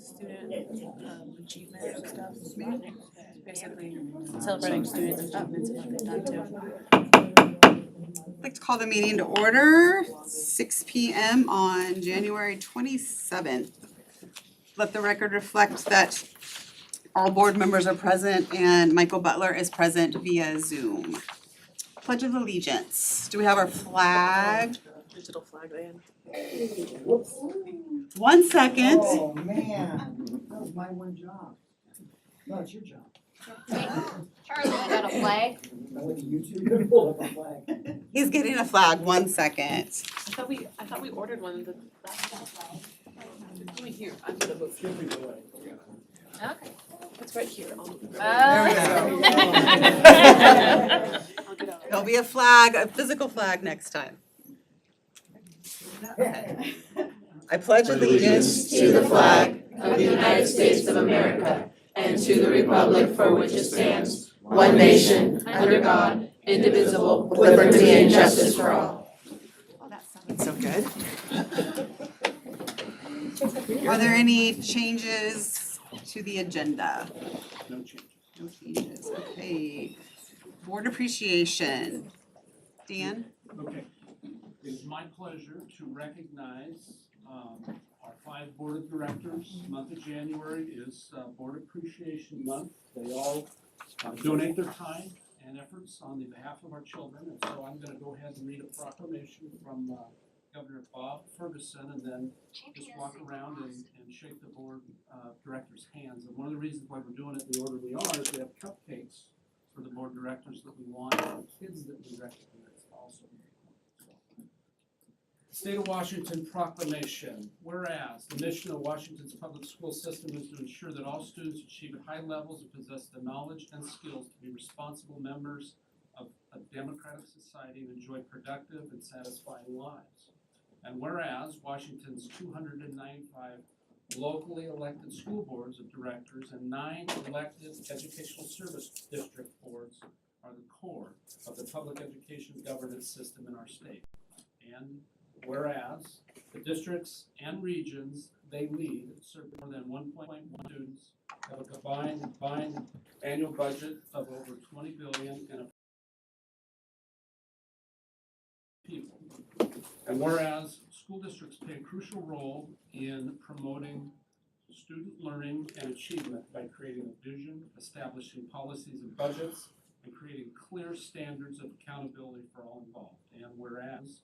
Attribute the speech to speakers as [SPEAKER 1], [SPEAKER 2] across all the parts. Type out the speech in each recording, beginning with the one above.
[SPEAKER 1] student achievement stuff. Basically celebrating student achievements and what they've done too.
[SPEAKER 2] I'd like to call the meeting to order, 6 p.m. on January 27th. Let the record reflect that all board members are present and Michael Butler is present via Zoom. Pledge of Allegiance. Do we have our flag?
[SPEAKER 1] Digital flag land.
[SPEAKER 2] 1 second.
[SPEAKER 3] Oh, man, that was my one job. No, it's your job.
[SPEAKER 4] Charlie, I got a flag.
[SPEAKER 3] I went to YouTube and pulled up a flag.
[SPEAKER 2] He's getting a flag. 1 second.
[SPEAKER 1] I thought we ordered one the last time. Wait here, I'm gonna move.
[SPEAKER 4] Okay.
[SPEAKER 1] It's right here. I'll move it.
[SPEAKER 2] There we go.
[SPEAKER 1] I'll get out.
[SPEAKER 2] There'll be a flag, a physical flag next time. I pledge allegiance
[SPEAKER 5] to the flag of the United States of America and to the republic for which it stands, one nation, under God, indivisible, with liberty and justice for all.
[SPEAKER 2] Oh, that sounded so good. Are there any changes to the agenda?
[SPEAKER 6] No change.
[SPEAKER 2] No changes, okay. Board appreciation. Dan?
[SPEAKER 6] Okay. It is my pleasure to recognize our 5 board of directors. Month of January is Board Appreciation Month. They all donate their time and efforts on the behalf of our children. And so I'm going to go ahead and read a proclamation from Governor Bob Ferguson and then just walk around and shake the board directors' hands. And one of the reasons why we're doing it the order we are is we have cupcakes for the board directors that we want, and kids that we recognize also. State of Washington proclamation. Whereas the mission of Washington's public school system is to ensure that all students achieve high levels and possess the knowledge and skills to be responsible members of a democratic society and enjoy productive and satisfying lives. And whereas Washington's 295 locally elected school boards of directors and 9 elected educational service district boards are the core of the public education governance system in our state. And whereas the districts and regions they lead serve more than 1.1 students, have a combined annual budget of over $20 billion and a people. And whereas school districts play a crucial role in promoting student learning and achievement by creating a vision, establishing policies and budgets, and creating clear standards of accountability for all involved. And whereas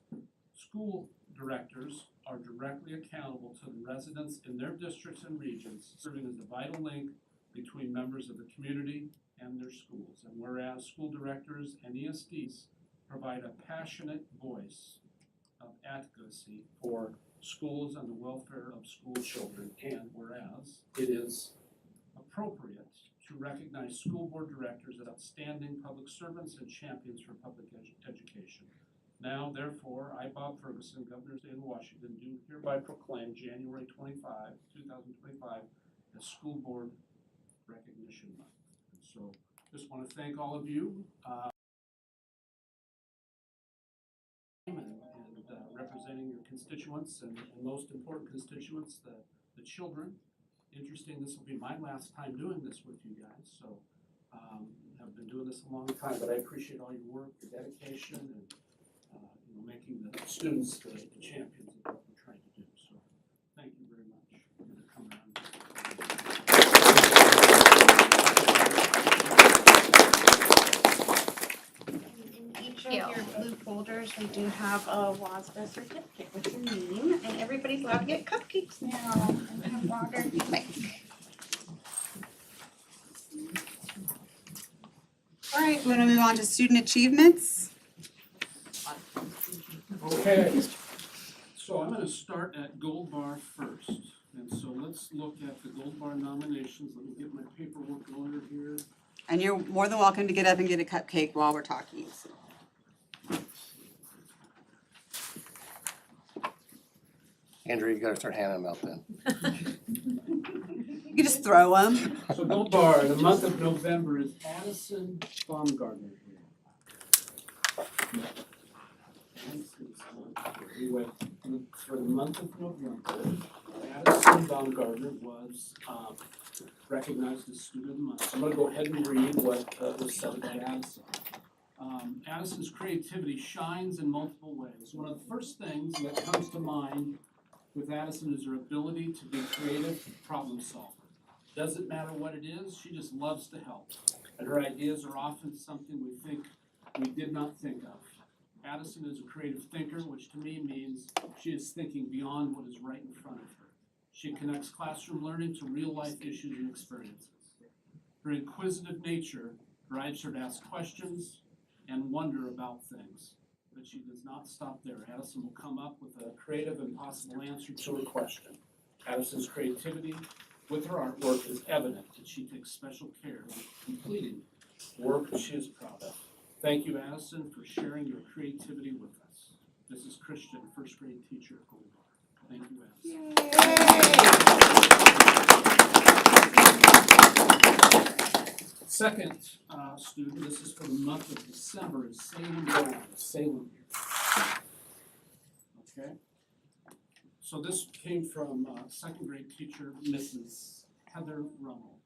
[SPEAKER 6] school directors are directly accountable to the residents in their districts and regions, serving as the vital link between members of the community and their schools. And whereas school directors and ESDs provide a passionate voice of advocacy for schools and the welfare of school children. And whereas it is appropriate to recognize school board directors as outstanding public servants and champions for public education. Now, therefore, I, Bob Ferguson, Governor of the State of Washington, do hereby proclaim January 25, 2025 as School Board Recognition Month. And so, just want to thank all of you and representing your constituents and most important constituents, the children. Interesting, this will be my last time doing this with you guys, so I've been doing this a long time, but I appreciate all your work, your dedication, and making the students the champions of what we're trying to do. So thank you very much for coming
[SPEAKER 4] In each
[SPEAKER 7] of your blue folders, we do have a WASDA certificate with your name, and everybody's allowed to get cupcakes now. And have water if you like.
[SPEAKER 2] All right, we're gonna move on to student achievements.
[SPEAKER 6] Okay, so I'm going to start at Gold Bar first. And so let's look at the Gold Bar nominations. Let me get my paperwork in order here.
[SPEAKER 2] And you're more than welcome to get up and get a cupcake while we're talking.
[SPEAKER 5] Andrew, you gotta start handing them out then.
[SPEAKER 2] You can just throw them.
[SPEAKER 6] So Gold Bar, the month of November is Addison Baumgartner here. Anyway, for the month of November, Addison Baumgartner was recognized as Student of the Month. So I'm gonna go ahead and read what was said about Addison. Addison's creativity shines in multiple ways. One of the first things that comes to mind with Addison is her ability to be creative problem solver. Doesn't matter what it is, she just loves to help. And her ideas are often something we did not think of. Addison is a creative thinker, which to me means she is thinking beyond what is right in front of her. She connects classroom learning to real-life issues and experiences. Her inquisitive nature drives her to ask questions and wonder about things. But she does not stop there. Addison will come up with a creative and possible answer to a question. Addison's creativity with her artwork is evident that she takes special care in completing work that she is proud of. Thank you, Addison, for sharing your creativity with us. This is Christian, first grade teacher at Gold Bar. Thank you, Addison. Second student, this is for the month of December, is Salem Brown. Salem here. Okay. So this came from second grade teacher, Mrs. Heather Rummel.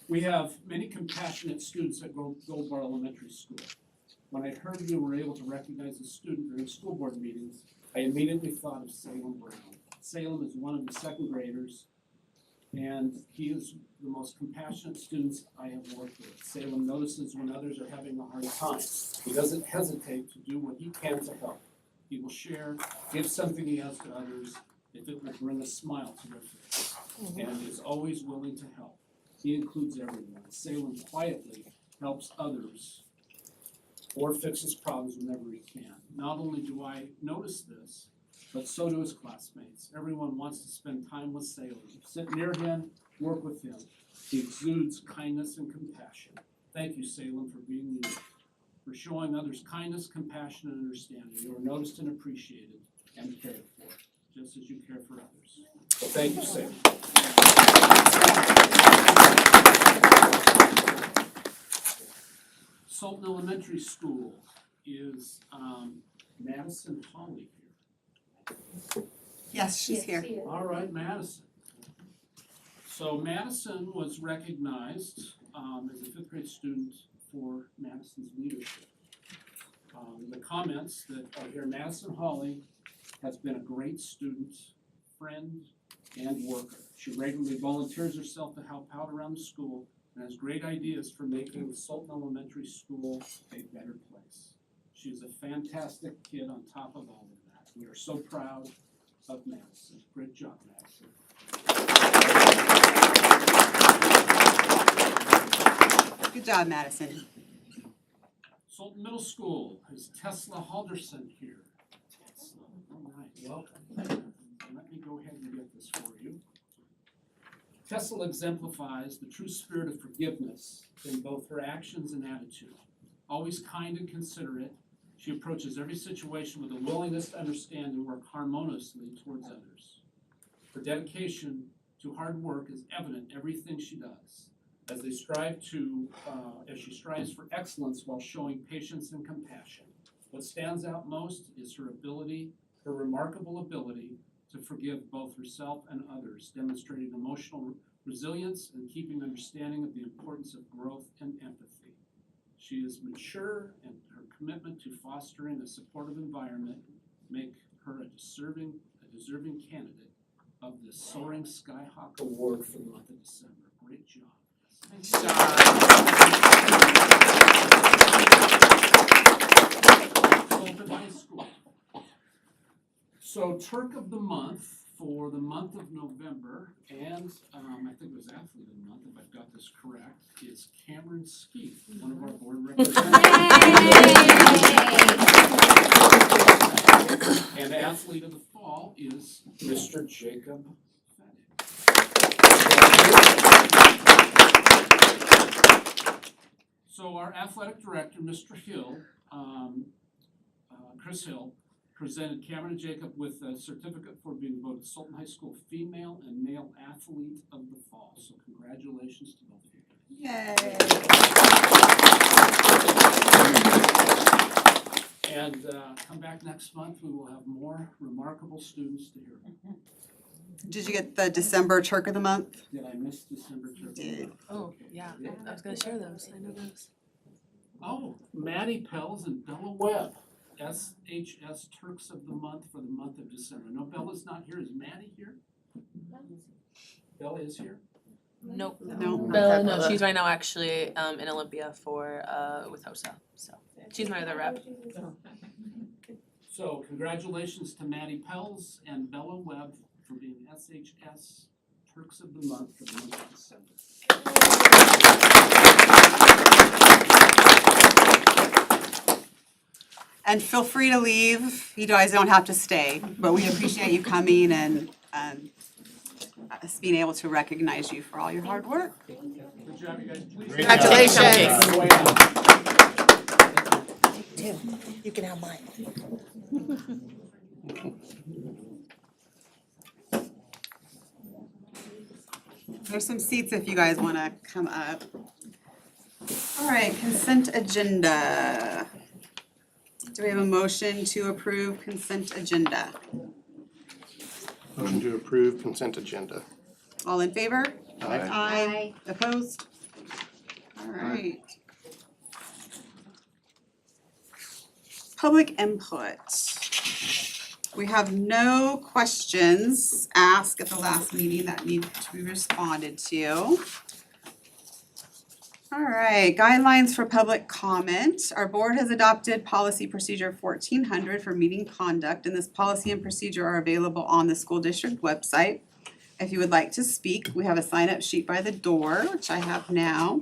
[SPEAKER 6] We have many compassionate students at Gold Bar Elementary School. When I heard we were able to recognize a student during school board meetings, I immediately thought of Salem Brown. Salem is one of the second graders, and he is the most compassionate students I have worked with. Salem notices when others are having a hard time. He doesn't hesitate to do what he can to help. He will share, give something he has to others if it will bring a smile to their face, and is always willing to help. He includes everyone. Salem quietly helps others or fixes problems whenever he can. Not only do I notice this, but so do his classmates. Everyone wants to spend time with Salem, sit near him, work with him. He exudes kindness and compassion. Thank you, Salem, for being you, for showing others kindness, compassion, and understanding. You are noticed and appreciated and cared for, just as you care for others. So thank you, Salem. Sultan Elementary School is Madison Holly here.
[SPEAKER 2] Yes, she's here.
[SPEAKER 6] All right, Madison. So Madison was recognized as a fifth grade student for Madison's leadership. The comments that are here, Madison Holly has been a great student, friend, and worker. She regularly volunteers herself to help out around the school and has great ideas for making Sultan Elementary School a better place. She is a fantastic kid on top of all of that. We are so proud of Madison. Great job, Madison.
[SPEAKER 2] Good job, Madison.
[SPEAKER 6] Sultan Middle School is Tesla Halderson here. Tesla, all right, welcome. Let me go ahead and get this for you. Tesla exemplifies the true spirit of forgiveness in both her actions and attitude. Always kind and considerate, she approaches every situation with a willingness to understand and work harmoniously towards others. Her dedication to hard work is evident in everything she does, as she strives for excellence while showing patience and compassion. What stands out most is her remarkable ability to forgive both herself and others, demonstrating emotional resilience and keeping understanding of the importance of growth and empathy. She is mature, and her commitment to fostering a supportive environment make her a deserving candidate of the Soaring Skyhawk Award for the month of December. Great job. Sultan High School. So Turk of the Month for the month of November, and I think it was Athlete of the Month, if I've got this correct, is Cameron Skeeth, one of our board representatives. And Athlete of the Fall is Mr. Jacob Fennick. So our athletic director, Mr. Hill, Chris Hill, presented Cameron and Jacob with a certificate for being voted Sultan High School Female and Male Athlete of the Fall. So congratulations to both of you.
[SPEAKER 2] Yay.
[SPEAKER 6] And come back next month, we will have more remarkable students to hear.
[SPEAKER 2] Did you get the December Turk of the Month?
[SPEAKER 6] Did I miss December Turkey?
[SPEAKER 2] Did.
[SPEAKER 1] Oh, yeah, I was gonna share those, I know those.
[SPEAKER 6] Oh, Maddie Pels and Bella Webb, SHS Turks of the Month for the month of December. No, Bella's not here. Is Maddie here? Bella is here?
[SPEAKER 1] Nope.
[SPEAKER 2] No.
[SPEAKER 1] Bella, no, she's right now actually in Olympia for with HOSA, so she's my other rep.
[SPEAKER 6] So congratulations to Maddie Pels and Bella Webb for being SHS Turks of the Month for the month of December.
[SPEAKER 2] And feel free to leave. You guys don't have to stay, but we appreciate you coming and us being able to recognize you for all your hard work.
[SPEAKER 6] Good job, you guys. Please.
[SPEAKER 5] Congratulations.
[SPEAKER 8] Tim, you can have mine.
[SPEAKER 2] There's some seats if you guys want to come up. All right, consent agenda. Do we have a motion to approve consent agenda?
[SPEAKER 9] Motion to approve consent agenda.
[SPEAKER 2] All in favor?
[SPEAKER 9] Aye.
[SPEAKER 2] Aye. Opposed? All right. Public input. We have no questions asked at the last meeting that need to be responded to. All right, guidelines for public comment. Our board has adopted policy procedure 1400 for meeting conduct, and this policy and procedure are available on the school district website. If you would like to speak, we have a sign-up sheet by the door, which I have now.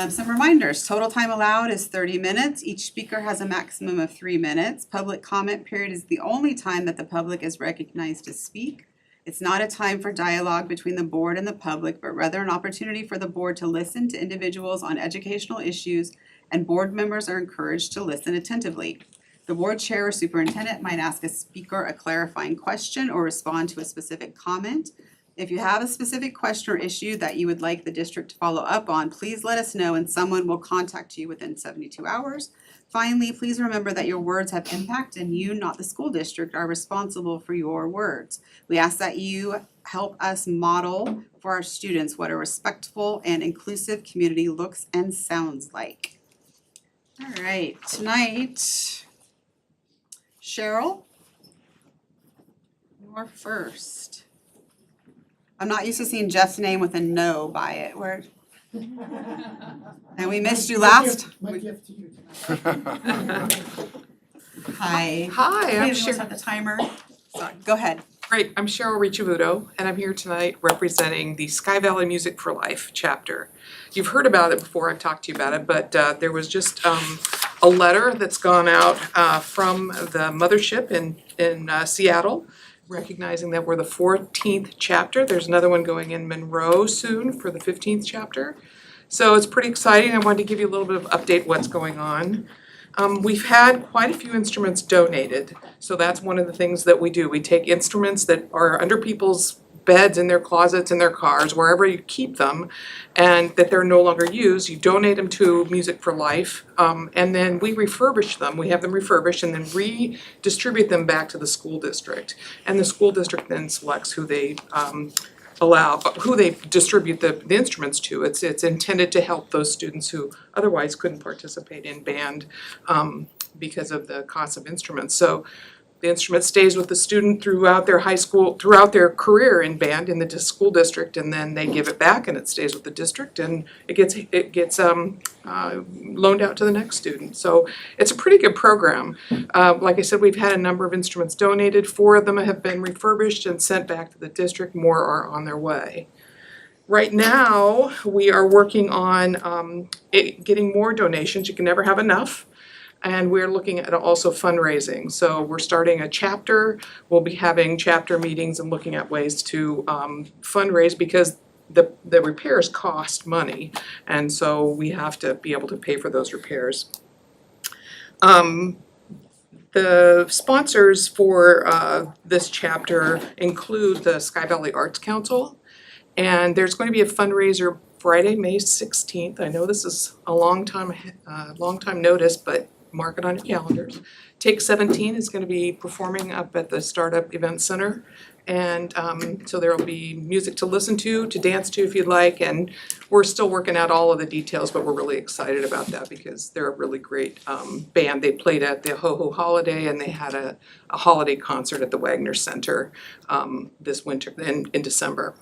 [SPEAKER 2] Some reminders, total time allowed is 30 minutes. Each speaker has a maximum of 3 minutes. Public comment period is the only time that the public is recognized to speak. It's not a time for dialogue between the board and the public, but rather an opportunity for the board to listen to individuals on educational issues, and board members are encouraged to listen attentively. The board chair or superintendent might ask a speaker a clarifying question or respond to a specific comment. If you have a specific question or issue that you would like the district to follow up on, please let us know and someone will contact you within 72 hours. Finally, please remember that your words have impact and you, not the school district, are responsible for your words. We ask that you help us model for our students what a respectful and inclusive community looks and sounds like. All right, tonight, Cheryl, you're first. I'm not used to seeing Jeff's name with a no by it, where, and we missed you last.
[SPEAKER 3] My gift to you tonight.
[SPEAKER 2] Hi.
[SPEAKER 10] Hi, I'm
[SPEAKER 2] Please
[SPEAKER 10] Cheryl.
[SPEAKER 2] set the timer. Sorry, go ahead.
[SPEAKER 10] Great, I'm Cheryl Ricciavuto, and I'm here tonight representing the Sky Valley Music for Life chapter. You've heard about it before, I've talked to you about it, but there was just a letter that's gone out from the mothership in Seattle, recognizing that we're the 14th chapter. There's another one going in Monroe soon for the 15th chapter. So it's pretty exciting. I wanted to give you a little bit of update what's going on. We've had quite a few instruments donated, so that's one of the things that we do. We take instruments that are under people's beds, in their closets, in their cars, wherever you keep them, and that they're no longer used. You donate them to Music for Life, and then we refurbish them. We have them refurbished and then redistribute them back to the school district. And the school district then selects who they who they distribute the instruments to. It's intended to help those students who otherwise couldn't participate in band because of the cost of instruments. So the instrument stays with the student throughout their high school, throughout their career in band in the school district, and then they give it back and it stays with the district, and it gets loaned out to the next student. So it's a pretty good program. Like I said, we've had a number of instruments donated. 4 of them have been refurbished and sent back to the district. More are on their way. Right now, we are working on getting more donations. You can never have enough. And we're looking at also fundraising. So we're starting a chapter. We'll be having chapter meetings and looking at ways to fundraise, because the repairs cost money. And so we have to be able to pay for those repairs. The sponsors for this chapter include the Sky Valley Arts Council. And there's going to be a fundraiser Friday, May 16th. I know this is a long time notice, but mark it on your calendars. Take 17 is gonna be performing up at the Startup Event Center. And so there will be music to listen to dance to if you'd like, and we're still working out all of the details, but we're really excited about that because they're a really great band. They played at the Ho Ho Holiday and they had a holiday concert at the Wagner Center this winter in December.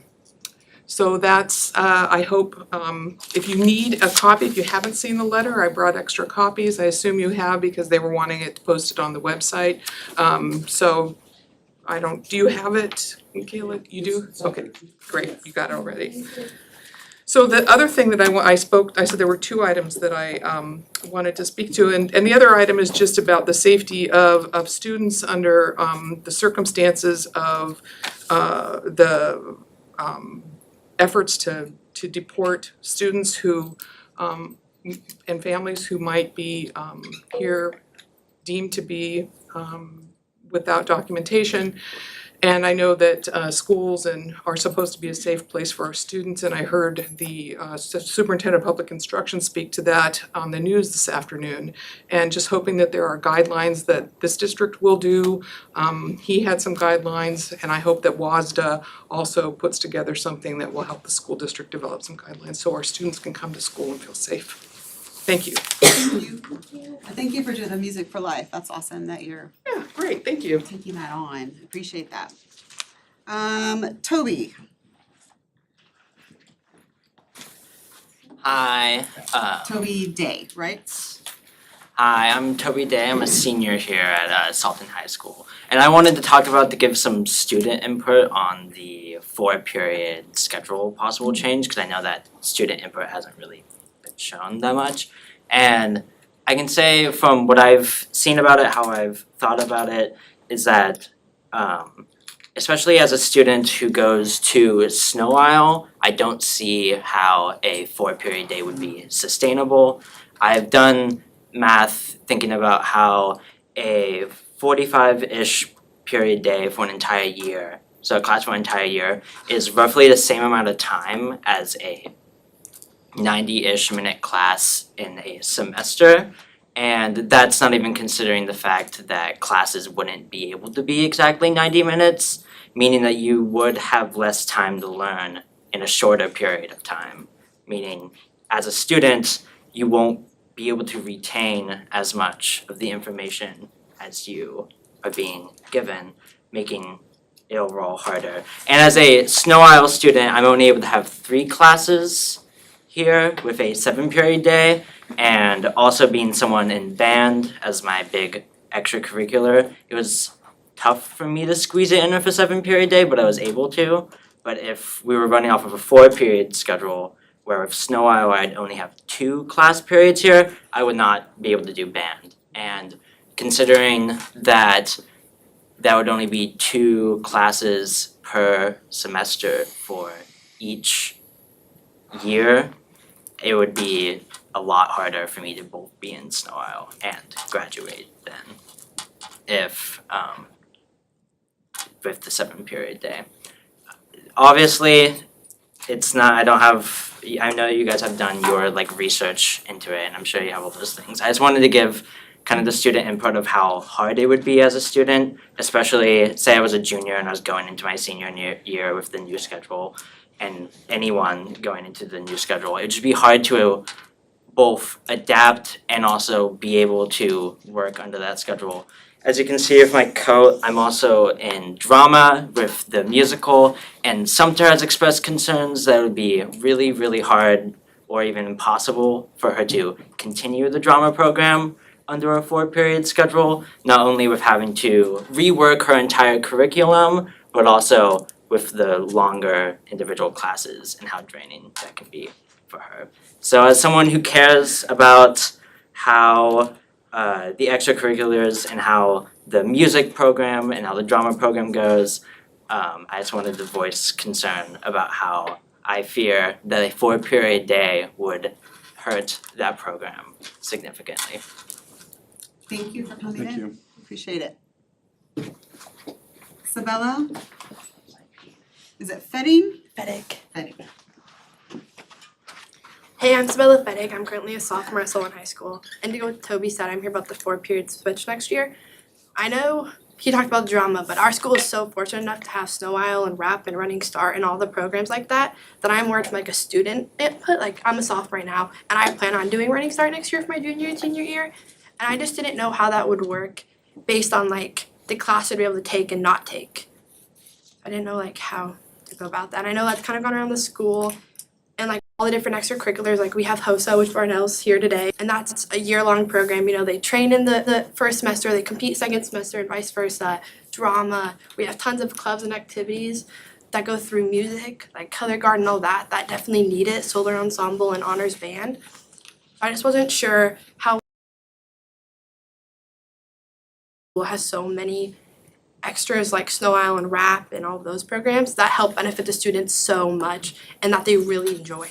[SPEAKER 10] So that's, I hope, if you need a copy, if you haven't seen the letter, I brought extra copies. I assume you have because they were wanting it posted on the website. So I don't, do you have it, Kayla? You do? Okay, great, you got it already. So the other thing that I said there were two items that I wanted to speak to, and the other item is just about the safety of students under the circumstances of the efforts to deport students who and families who might be here deemed to be without documentation. And I know that schools are supposed to be a safe place for our students, and I heard the Superintendent of Public Instruction speak to that on the news this afternoon, and just hoping that there are guidelines that this district will do. He had some guidelines, and I hope that WASDA also puts together something that will help the school district develop some guidelines so our students can come to school and feel safe. Thank you.
[SPEAKER 2] Thank you. Thank you for doing the Music for Life. That's awesome that you're
[SPEAKER 10] Yeah, great, thank you.
[SPEAKER 2] taking that on. Appreciate that. Toby.
[SPEAKER 11] Hi,
[SPEAKER 2] Toby Day, right?
[SPEAKER 11] hi, I'm Toby Day. I'm a senior here at Salton High School. And I wanted to give some student input on the 4-period schedule possible change, because I know that student input hasn't really been shown that much. And I can say from what I've seen about it, how I've thought about it, is that especially as a student who goes to Snow Isle, I don't see how a 4-period day would be sustainable. I've done math thinking about how a 45-ish period day for an entire year, so a class for an entire year, is roughly the same amount of time as a 90-ish minute class in a semester. And that's not even considering the fact that classes wouldn't be able to be exactly 90 minutes, meaning that you would have less time to learn in a shorter period of time. Meaning, as a student, you won't be able to retain as much of the information as you are being given, making it overall harder. And as a Snow Isle student, I'm only able to have 3 classes here with a 7-period day, and also being someone in band as my big extracurricular, it was tough for me to squeeze it in with a 7-period day, but I was able to. But if we were running off of a 4-period schedule, where with Snow Isle I'd only have 2 class periods here, I would not be able to do band. And considering that that would only be 2 classes per semester for each year, it would be a lot harder for me to both be in Snow Isle and graduate then if with the 7-period day. Obviously, it's not, I know you guys have done your research into it, and I'm sure you have all those things. I just wanted to give kind of the student input of how hard it would be as a student, especially say I was a junior and I was going into my senior year with the new schedule, and anyone going into the new schedule. It'd just be hard to both adapt and also be able to work under that schedule. As you can see with my coat, I'm also in drama with the musical, and Sumter has expressed concerns that it would be really, really hard or even impossible for her to continue the drama program under a 4-period schedule, not only with having to rework her entire curriculum, but also with the longer individual classes and how draining that can be for her. So as someone who cares about how the extracurriculars and how the music program and how the drama program goes, I just wanted to voice concern about how I fear that a 4-period day would hurt that program significantly.
[SPEAKER 2] Thank you for coming in.
[SPEAKER 9] Thank you.
[SPEAKER 2] Appreciate it. Sabella? Is it Fetting?
[SPEAKER 8] Fedek.
[SPEAKER 2] Fetting.
[SPEAKER 12] Hey, I'm Sabella Fettig. I'm currently a sophomore at Solon High School. And to go with what Toby said, I'm here about the 4-period switch next year. I know he talked about drama, but our school is so fortunate enough to have Snow Isle and Rap and Running Start and all the programs like that, that I'm more from like a student input. Like I'm a sophomore right now, and I plan on doing Running Start next year for my junior and senior year. And I just didn't know how that would work based on like the class I'd be able to take and not take. I didn't know like how to go about that. And I know that's kind of gone around the school. And like all the different extracurriculars, like we have HOSA, which Barnell's here today, and that's a year-long program. You know, they train in the first semester, they compete second semester, and vice versa. Drama, we have tons of clubs and activities that go through music, like color guard and all that. That definitely need it. Solar ensemble and honors band. I just wasn't sure how has so many extras like Snow Isle and Rap and all of those programs that help benefit the students so much and that they really enjoy.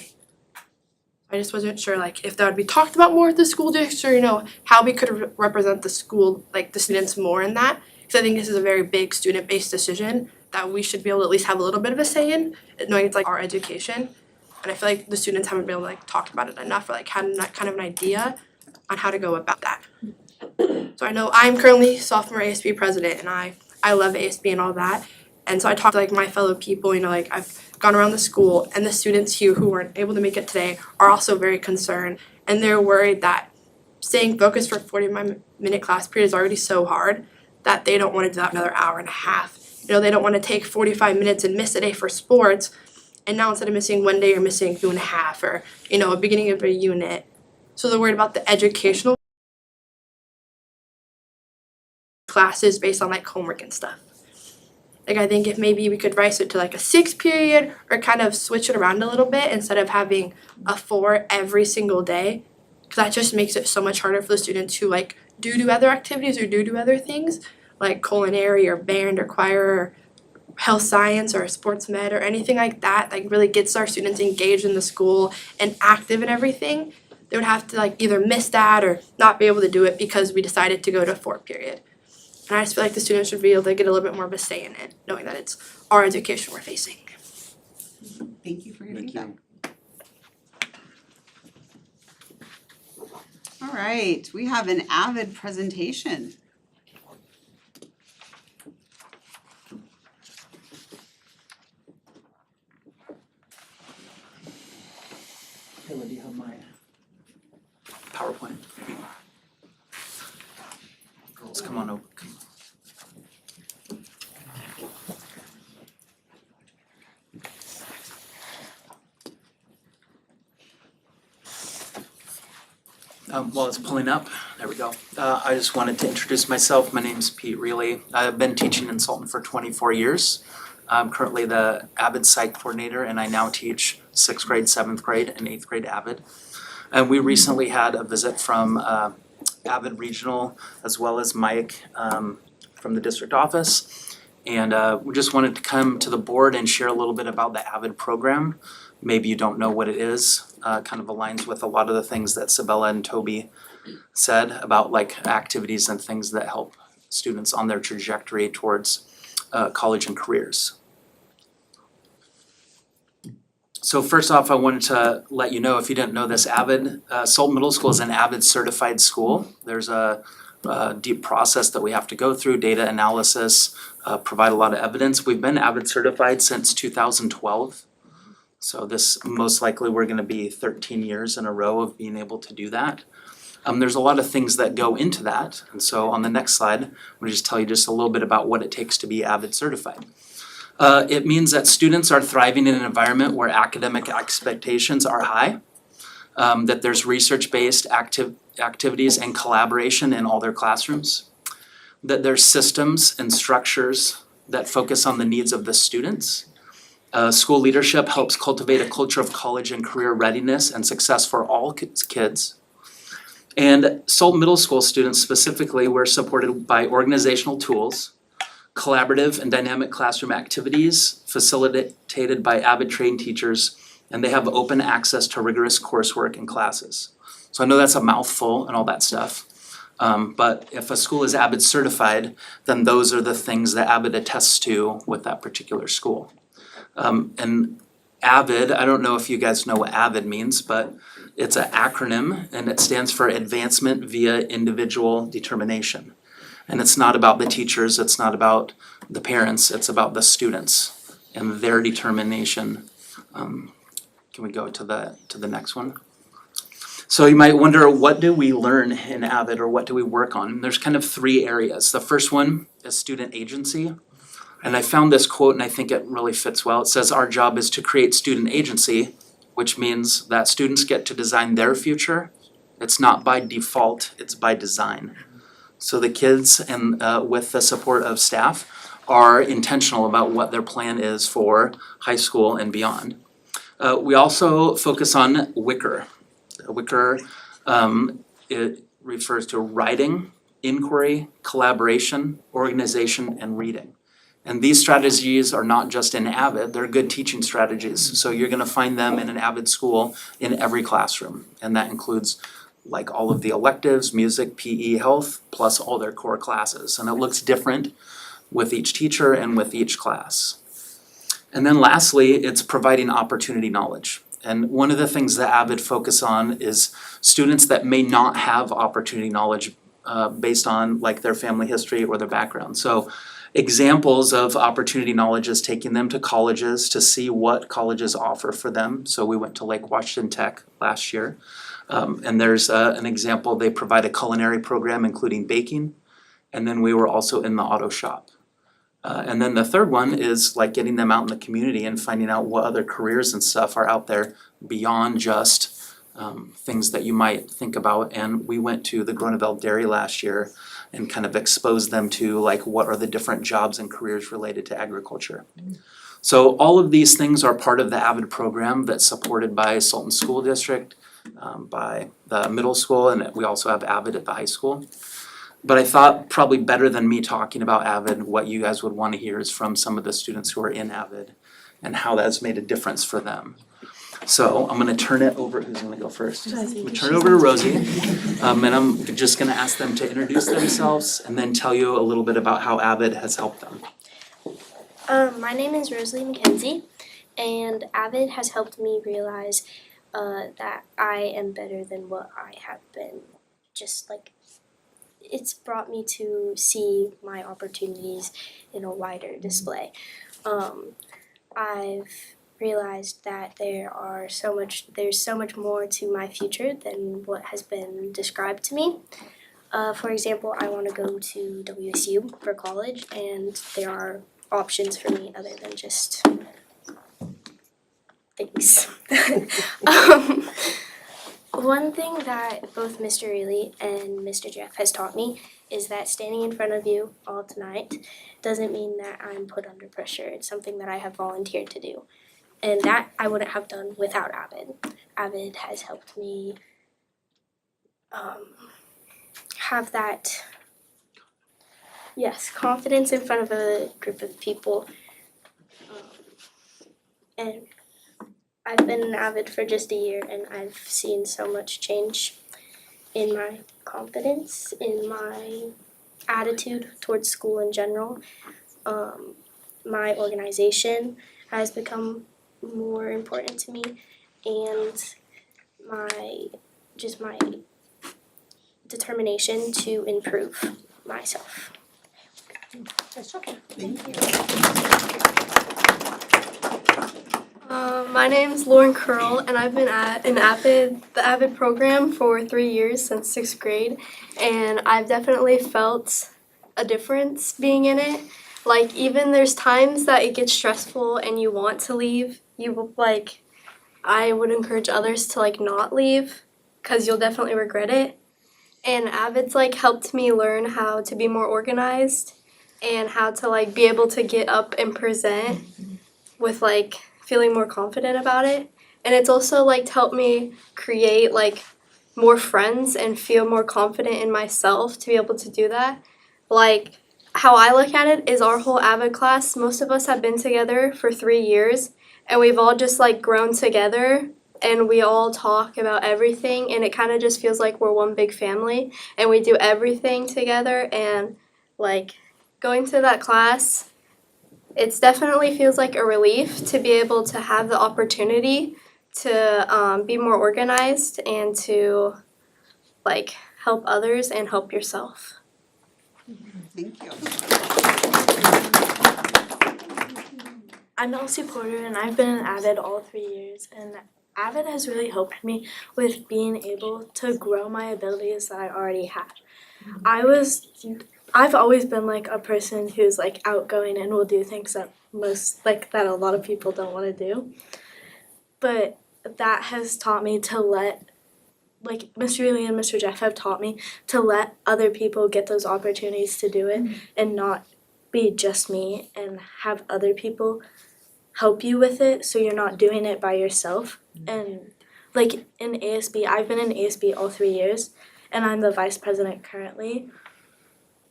[SPEAKER 12] I just wasn't sure like if that would be talked about more at the school district or, you know, how we could represent the school, like the students more in that. Because I think this is a very big student-based decision that we should be able to at least have a little bit of a say in, knowing it's like our education. And I feel like the students haven't been able to like talk about it enough or like had kind of an idea on how to go about that. So I know I'm currently sophomore ASB president and I love ASB and all that. And so I talked to like my fellow people, you know, like I've gone around the school and the students here who weren't able to make it today are also very concerned. And they're worried that staying focused for 40-minute class period is already so hard that they don't want to do that another hour and a half. You know, they don't want to take 45 minutes and miss a day for sports. And now instead of missing one day, you're missing 2.5 or, you know, a beginning of a unit. So they're worried about the educational classes based on like homework and stuff. Like I think if maybe we could rise it to like a 6 period or kind of switch it around a little bit instead of having a 4 every single day, because that just makes it so much harder for the students who like do other activities or do other things like culinary or band or choir or health science or sports med or anything like that, like really gets our students engaged in the school and active and everything. They would have to like either miss that or not be able to do it because we decided to go to a 4 period. And I just feel like the students should be able to get a little bit more of a say in it, knowing that it's our education we're facing.
[SPEAKER 2] Thank you for your feedback. All right, we have an AVID presentation.
[SPEAKER 3] Kayla, do you have my
[SPEAKER 13] PowerPoint. Girls, come on over. While it's pulling up, there we go. I just wanted to introduce myself. My name's Pete Reilly. I've been teaching in Sultan for 24 years. I'm currently the AVID Psych Coordinator, and I now teach 6th grade, 7th grade, and 8th grade AVID. And we recently had a visit from AVID Regional, as well as Mike from the district office. And we just wanted to come to the board and share a little bit about the AVID program. Maybe you don't know what it is, kind of aligns with a lot of the things that Sabella and Toby said about like activities and things that help students on their trajectory towards college and careers. So first off, I wanted to let you know, if you didn't know this, AVID, Sultan Middle School is an AVID certified school. There's a deep process that we have to go through, data analysis, provide a lot of evidence. We've been AVID certified since 2012. So this, most likely, we're gonna be 13 years in a row of being able to do that. There's a lot of things that go into that. And so on the next slide, I'm gonna just tell you just a little bit about what it takes to be AVID certified. It means that students are thriving in an environment where academic expectations are high, that there's research-based activities and collaboration in all their classrooms, that there's systems and structures that focus on the needs of the students. School leadership helps cultivate a culture of college and career readiness and success for all kids. And Sultan Middle School students specifically, we're supported by organizational tools, collaborative and dynamic classroom activities facilitated by AVID trained teachers, and they have open access to rigorous coursework and classes. So I know that's a mouthful and all that stuff, but if a school is AVID certified, then those are the things that AVID attests to with that particular school. And AVID, I don't know if you guys know what AVID means, but it's an acronym and it stands for Advancement via Individual Determination. And it's not about the teachers, it's not about the parents, it's about the students and their determination. Can we go to the next one? So you might wonder, what do we learn in AVID, or what do we work on? And there's kind of three areas. The first one is student agency. And I found this quote and I think it really fits well. It says, our job is to create student agency, which means that students get to design their future. It's not by default, it's by design. So the kids, and with the support of staff, are intentional about what their plan is for high school and beyond. We also focus on WICR. WICR, it refers to writing, inquiry, collaboration, organization, and reading. And these strategies are not just in AVID, they're good teaching strategies. So you're gonna find them in an AVID school in every classroom. And that includes like all of the electives, music, PE, health, plus all their core classes. And it looks different with each teacher and with each class. And then lastly, it's providing opportunity knowledge. And one of the things that AVID focus on is students that may not have opportunity knowledge based on like their family history or their background. So examples of opportunity knowledge is taking them to colleges to see what colleges offer for them. So we went to Lake Washington Tech last year. And there's an example, they provide a culinary program including baking. And then we were also in the auto shop. And then the third one is like getting them out in the community and finding out what other careers and stuff are out there beyond just things that you might think about. And we went to the Groeneveld Dairy last year and kind of exposed them to like what are the different jobs and careers related to agriculture. So all of these things are part of the AVID program that's supported by Sultan School District, by the middle school, and we also have AVID at the high school. But I thought probably better than me talking about AVID, what you guys would want to hear is from some of the students who are in AVID and how that's made a difference for them. So I'm gonna turn it over, who's gonna go first? I'm gonna turn it over to Rosie. And I'm just gonna ask them to introduce themselves and then tell you a little bit about how AVID has helped them.
[SPEAKER 14] My name is Rosalie McKenzie, and AVID has helped me realize that I am better than what I have been. Just like, it's brought me to see my opportunities in a wider display. I've realized that there's so much more to my future than what has been described to me. For example, I want to go to WSU for college, and there are options for me other than just things. One thing that both Mr. Reilly and Mr. Jeff has taught me is that standing in front of you all tonight doesn't mean that I'm put under pressure. It's something that I have volunteered to do. And that I wouldn't have done without AVID. AVID has helped me have that, confidence in front of a group of people. And I've been an AVID for just a year, and I've seen so much change in my confidence, in my attitude towards school in general. My organization has become more important to me, and my determination to improve myself.
[SPEAKER 12] My name's Lauren Curl, and I've been at the AVID program for 3 years, since 6th grade, and I've definitely felt a difference being in it. Like, even there's times that it gets stressful and you want to leave, I would encourage others to not leave, because you'll definitely regret it. And AVID's helped me learn how to be more organized and how to be able to get up and present with feeling more confident about it. And it's also helped me create more friends and feel more confident in myself to be able to do that. How I look at it is our whole AVID class, most of us have been together for 3 years, and we've all just grown together, and we all talk about everything, and it kind of just feels like we're one big family, and we do everything together. And going to that class,
[SPEAKER 14] It's definitely feels like a relief to be able to have the opportunity to be more organized and to like help others and help yourself.
[SPEAKER 2] Thank you.
[SPEAKER 15] I'm Elsie Porter and I've been an AVID all 3 years, and AVID has really helped me with being able to grow my abilities that I already had. I've always been like a person who's like outgoing and will do things that that a lot of people don't want to do. But that has taught me to let, like Mr. Ely and Mr. Jeff have taught me to let other people get those opportunities to do it and not be just me, and have other people help you with it so you're not doing it by yourself. And like in ASB, I've been in ASB all 3 years and I'm the vice president currently.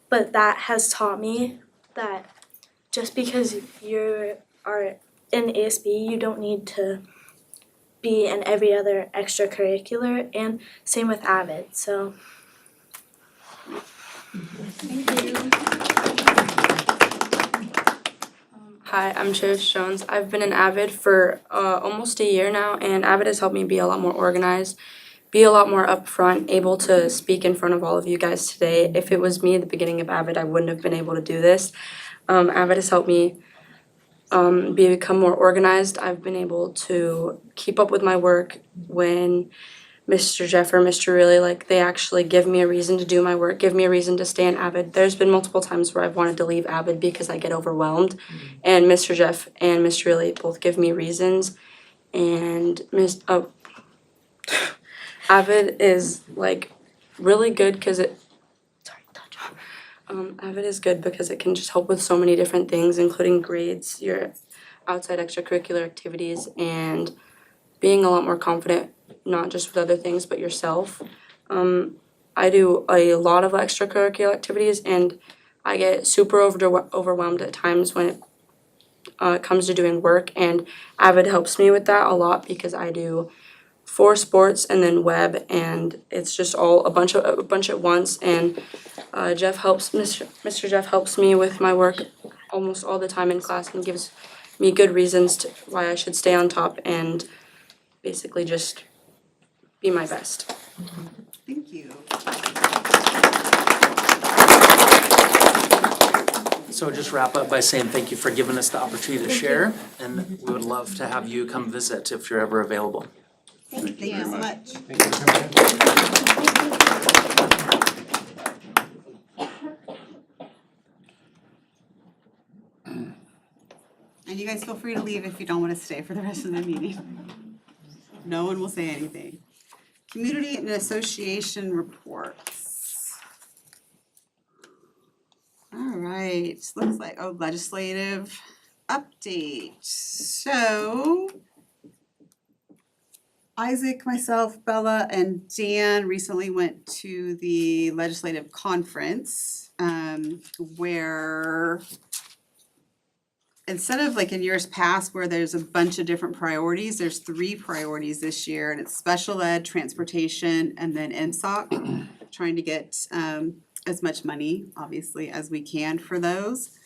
[SPEAKER 15] But that has taught me that just because you are in ASB, you don't need to be in every other extracurricular, and same with AVID. So
[SPEAKER 2] Thank you.
[SPEAKER 12] Hi, I'm Cherish Jones. I've been an AVID for almost a year now, and AVID has helped me be a lot more organized, be a lot more upfront, able to speak in front of all of you guys today. If it was me at the beginning of AVID, I wouldn't have been able to do this. AVID has helped me become more organized. I've been able to keep up with my work when Mr. Jeff or Mr. Ely, they actually give me a reason to do my work, give me a reason to stay in AVID. There's been multiple times where I've wanted to leave AVID because I get overwhelmed, and Mr. Jeff and Mr. Ely both give me reasons. And AVID is really good because AVID is good because it can just help with so many different things, including grades, your outside extracurricular activities, and being a lot more confident, not just with other things, but yourself. I do a lot of extracurricular activities, and I get super overwhelmed at times when it comes to doing work, and AVID helps me with that a lot because I do 4 sports and then web, and it's just all a bunch at once. And Mr. Jeff helps me with my work almost all the time in class and gives me good reasons why I should stay on top and basically just be my best.
[SPEAKER 2] Thank you.
[SPEAKER 13] So just wrap up by saying thank you for giving us the opportunity to share, and we would love to have you come visit if you're ever available.
[SPEAKER 2] Thank you so much. And you guys feel free to leave if you don't want to stay for the rest of the meeting. No one will say anything. Community and association reports. All right, looks like, legislative update. So Isaac, myself, Bella, and Dan recently went to the legislative conference where instead of in years past where there's a bunch of different priorities, there's 3 priorities this year, and it's special ed, transportation, and then MSOC, trying to get as much money, obviously, as we can for those.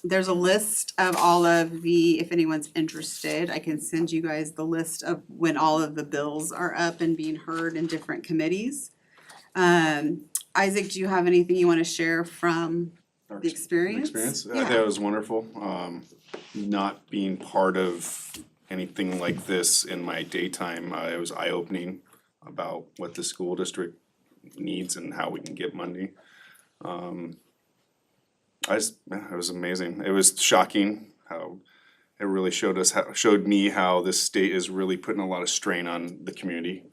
[SPEAKER 2] There's a list of all of the, if anyone's interested, I can send you guys the list of when all of the bills are up and being heard in different committees. Isaac, do you have anything you want to share from the experience?
[SPEAKER 9] I thought it was wonderful. Not being part of anything like this in my daytime, it was eye-opening about what the school district needs and how we can get money. It was amazing. It was shocking how it really showed me how this state is really putting a lot of strain on the community.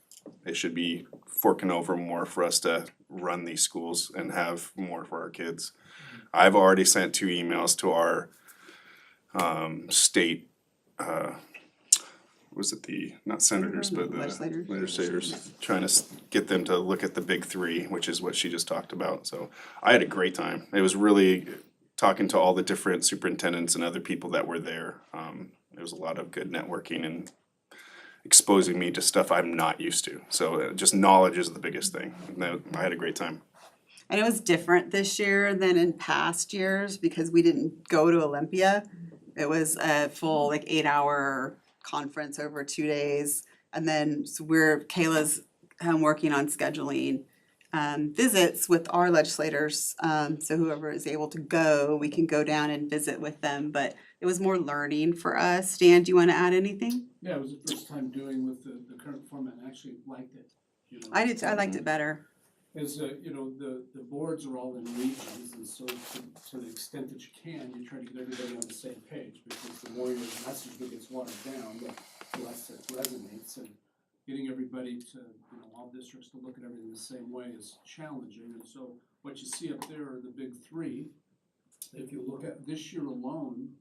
[SPEAKER 9] They should be forking over more for us to run these schools and have more for our kids. I've already sent 2 emails to our state, not senators, but the legislators, trying to get them to look at the big 3, which is what she just talked about. So I had a great time. It was really talking to all the different superintendents and other people that were there. There was a lot of good networking and exposing me to stuff I'm not used to. So just knowledge is the biggest thing. I had a great time.
[SPEAKER 2] And it was different this year than in past years because we didn't go to Olympia. It was a full 8-hour conference over 2 days. And then so Kayla's working on scheduling visits with our legislators. So whoever is able to go, we can go down and visit with them. But it was more learning for us. Dan, do you want to add anything?
[SPEAKER 6] Yeah, it was the first time doing with the current format, and I actually liked it, you know.
[SPEAKER 2] I did too. I liked it better.
[SPEAKER 6] Is, you know, the boards are all in regions, and so to the extent that you can, you try to get everybody on the same page, because the more your message that gets watered down, the less it resonates, and getting everybody to, you know, all districts to look at everything the same way is challenging, and so what you see up there are the big three. If you look at this year alone,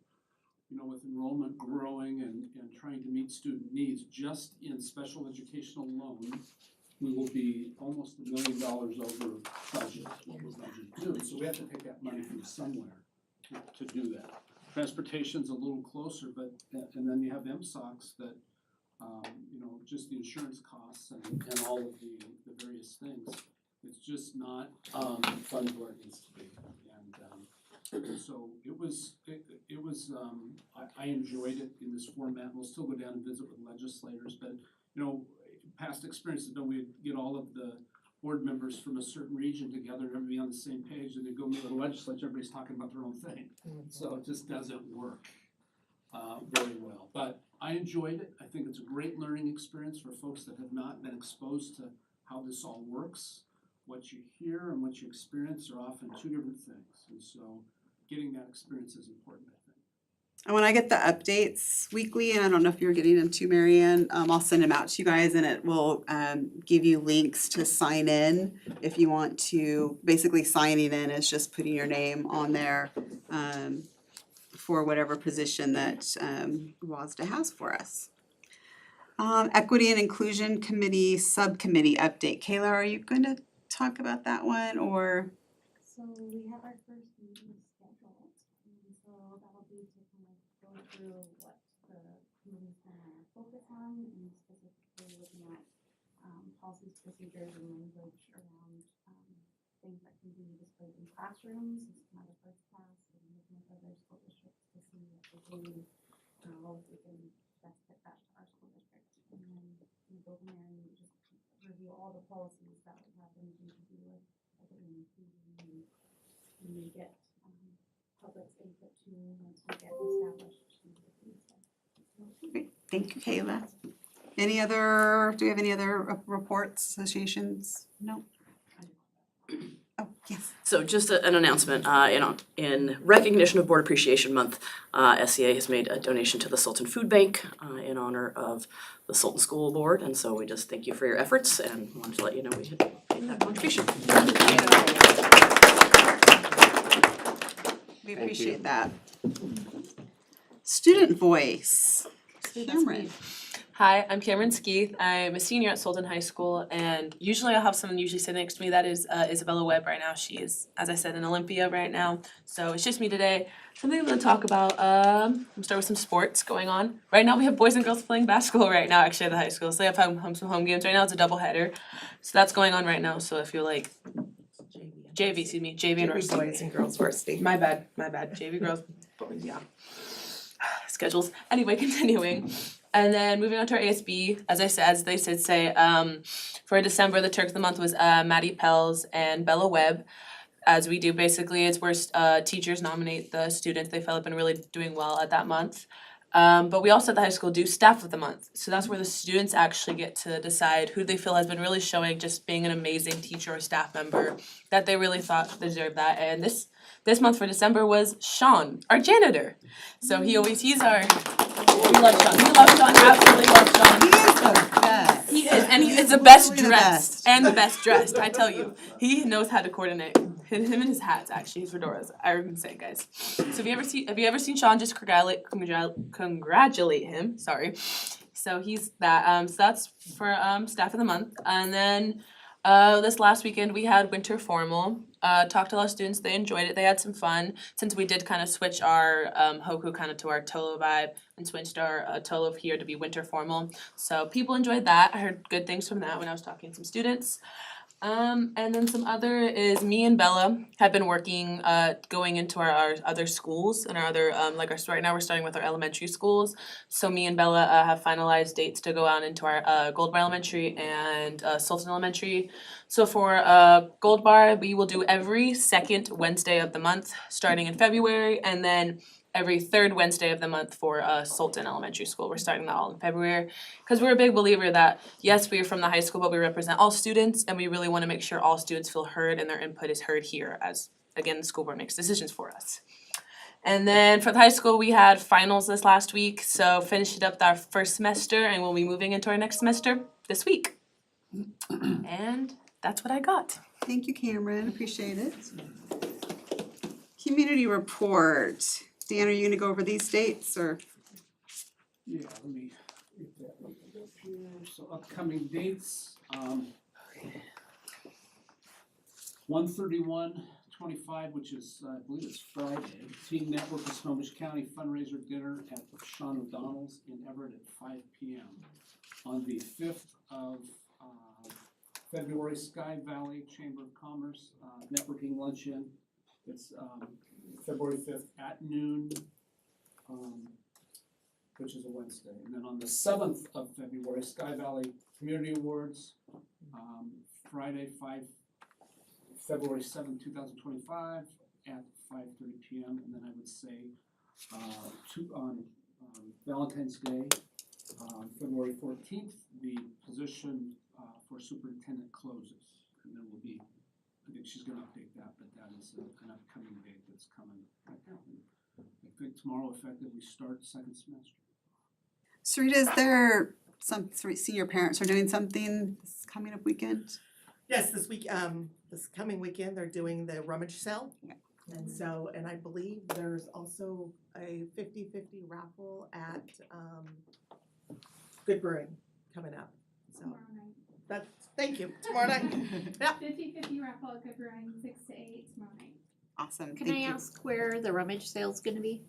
[SPEAKER 6] you know, with enrollment growing and trying to meet student needs, just in special education alone, we will be almost $1 million over budget, what we're budgeted to do. So we have to take that money from somewhere to do that. Transportation's a little closer, but, and then you have MSOCs that, you know, just the insurance costs and all of the various things. It's just not funded where it needs to be. And so it was, I enjoyed it in this format. We'll still go down and visit with legislators, but, you know, past experience, you know, we'd get all of the board members from a certain region together and everybody on the same page, and they go meet with the legislature, everybody's talking about their own thing. So it just doesn't work very well. But I enjoyed it. I think it's a great learning experience for folks that have not been exposed to how this all works. What you hear and what you experience are often two different things. And so getting that experience is important, I think.
[SPEAKER 2] And when I get the updates weekly, and I don't know if you're getting them too, Marianne, I'll send them out to you guys, and it will give you links to sign in if you want to. Basically, signing in is just putting your name on there for whatever position that WASDA has for us. Equity and Inclusion Committee Subcommittee update. Kayla, are you going to talk about that one, or?
[SPEAKER 7] So we have our first meeting scheduled, and so that'll be to kind of go through what the committee's gonna focus on, and specifically looking at policies, procedures, and language around things that can be displayed in classrooms, as kind of a first class, and looking at other school districts to see what they're doing, how we can best fit that to our school district, and then we go from there and just review all the policies that would have anything to do with equity and inclusion, and we get public's input too once we get established.
[SPEAKER 2] Great, thank you, Kayla. Do we have any other reports, associations? No? Oh, yes.
[SPEAKER 16] So just an announcement, in recognition of Board Appreciation Month, SCA has made a donation to the Sultan Food Bank in honor of the Sultan School Board, and so we just thank you for your efforts and wanted to let you know we had made that contribution.
[SPEAKER 2] We appreciate that. Student voice, Cameron.
[SPEAKER 1] Hi, I'm Cameron Skeeth. I'm a senior at Sultan High School, and usually I'll have someone usually sit next to me. That is Isabella Webb right now. She is, as I said, in Olympia right now. So it's just me today. Something I'm going to talk about, I'm going to start with some sports going on. Right now we have boys and girls playing basketball right now, actually, at the high school. So they have some home games right now. It's a doubleheader. So that's going on right now. So if you're like, JV and varsity.
[SPEAKER 8] Boys and girls varsity.
[SPEAKER 1] My bad. JV girls, boys, yeah. Schedules. Anyway, continuing. And then moving on to our ASB, as they say, for December, the Turk of the Month was Maddie Pels and Bella Webb. As we do, basically, it's where teachers nominate the students they felt have been really doing well at that month. But we also at the high school do Staff of the Month. So that's where the students actually get to decide who they feel has been really showing just being an amazing teacher or staff member that they really thought deserved that. And this month for December was Sean, our janitor. So we love Sean. We love Sean, absolutely love Sean.
[SPEAKER 2] He is the best.
[SPEAKER 1] He is, and he is the best dressed. And the best dressed, I tell you. He knows how to coordinate. Him and his hats, actually, his fedoras. I can say, guys. So have you ever seen Sean? Just congratulate him. Sorry. So he's that. So that's for Staff of the Month. And then this last weekend we had winter formal. Talked to a lot of students. They enjoyed it. They had some fun. Since we did kind of switch our Hoku kind of to our Tolo vibe and switched our Tolo here to be winter formal. So people enjoyed that. I heard good things from that when I was talking to some students. And then some other is me and Bella have been working, going into our other schools and our other, right now we're starting with our elementary schools. So me and Bella, have finalized dates to go out into our, Gold Bar Elementary and, Sultan Elementary. So for, Gold Bar, we will do every second Wednesday of the month, starting in February, and then every third Wednesday of the month for Sultan Elementary School. We're starting that all in February. Because we're a big believer that, yes, we are from the high school, but we represent all students, and we really want to make sure all students feel heard and their input is heard here as, again, the school board makes decisions for us. And then for the high school, we had finals this last week, so finished up our first semester, and we'll be moving into our next semester this week. And that's what I got.
[SPEAKER 2] Thank you, Cameron, appreciate it. Community report. Dan, are you gonna go over these dates or?
[SPEAKER 6] Yeah, let me get that up here. So upcoming dates, 1/31/25, which is, I believe it's Friday. Team Network of Snohomish County fundraiser dinner at Sean O'Donnell's in Everett at 5 p.m. On the 5th of February, Sky Valley Chamber of Commerce networking luncheon. It's February 5th at noon, which is a Wednesday. And then on the 7th of February, Sky Valley Community Awards, Friday, February 7th, 2025 at 5:30 p.m. And then I would say on Valentine's Day, February 14th, the position for superintendent closes. And then we'll be, I think she's gonna update that, but that is an upcoming date that's coming right now. I think tomorrow effectively starts second semester.
[SPEAKER 2] Sarita, is there some senior parents are doing something this coming up weekend?
[SPEAKER 8] Yes, this coming weekend, they're doing the rummage sale. And so, and I believe there's also a 50-50 raffle at Good Brewing coming up. So
[SPEAKER 7] Tomorrow night.
[SPEAKER 8] that's, thank you, tomorrow night. Yeah.
[SPEAKER 7] 50/50 raffle at Good Brewing, 6 to 8 tomorrow night.
[SPEAKER 2] Awesome,
[SPEAKER 4] Can
[SPEAKER 2] thank
[SPEAKER 4] I
[SPEAKER 2] you.
[SPEAKER 4] ask where the rummage sale's gonna be?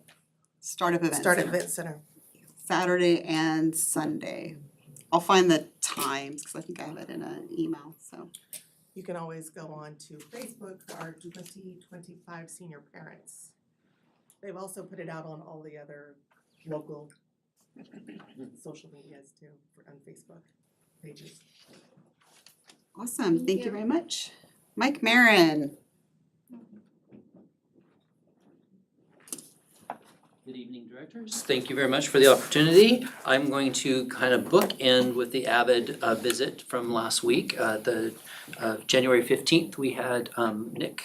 [SPEAKER 2] Startup Event
[SPEAKER 8] Start at
[SPEAKER 2] Center.
[SPEAKER 8] Event Center.
[SPEAKER 2] Saturday and Sunday. I'll find the times, cause I think I have it in an email, so.
[SPEAKER 8] You can always go on to Facebook, our 2025 senior parents. They've also put it out on all the other local social medias too, on Facebook pages.
[SPEAKER 2] Awesome, thank you
[SPEAKER 4] you.
[SPEAKER 2] very much. Mike Marin.
[SPEAKER 17] Good evening, directors. Thank you very much for the opportunity. I'm going to kind of bookend with the Avid visit from last week. January 15th, we had Dan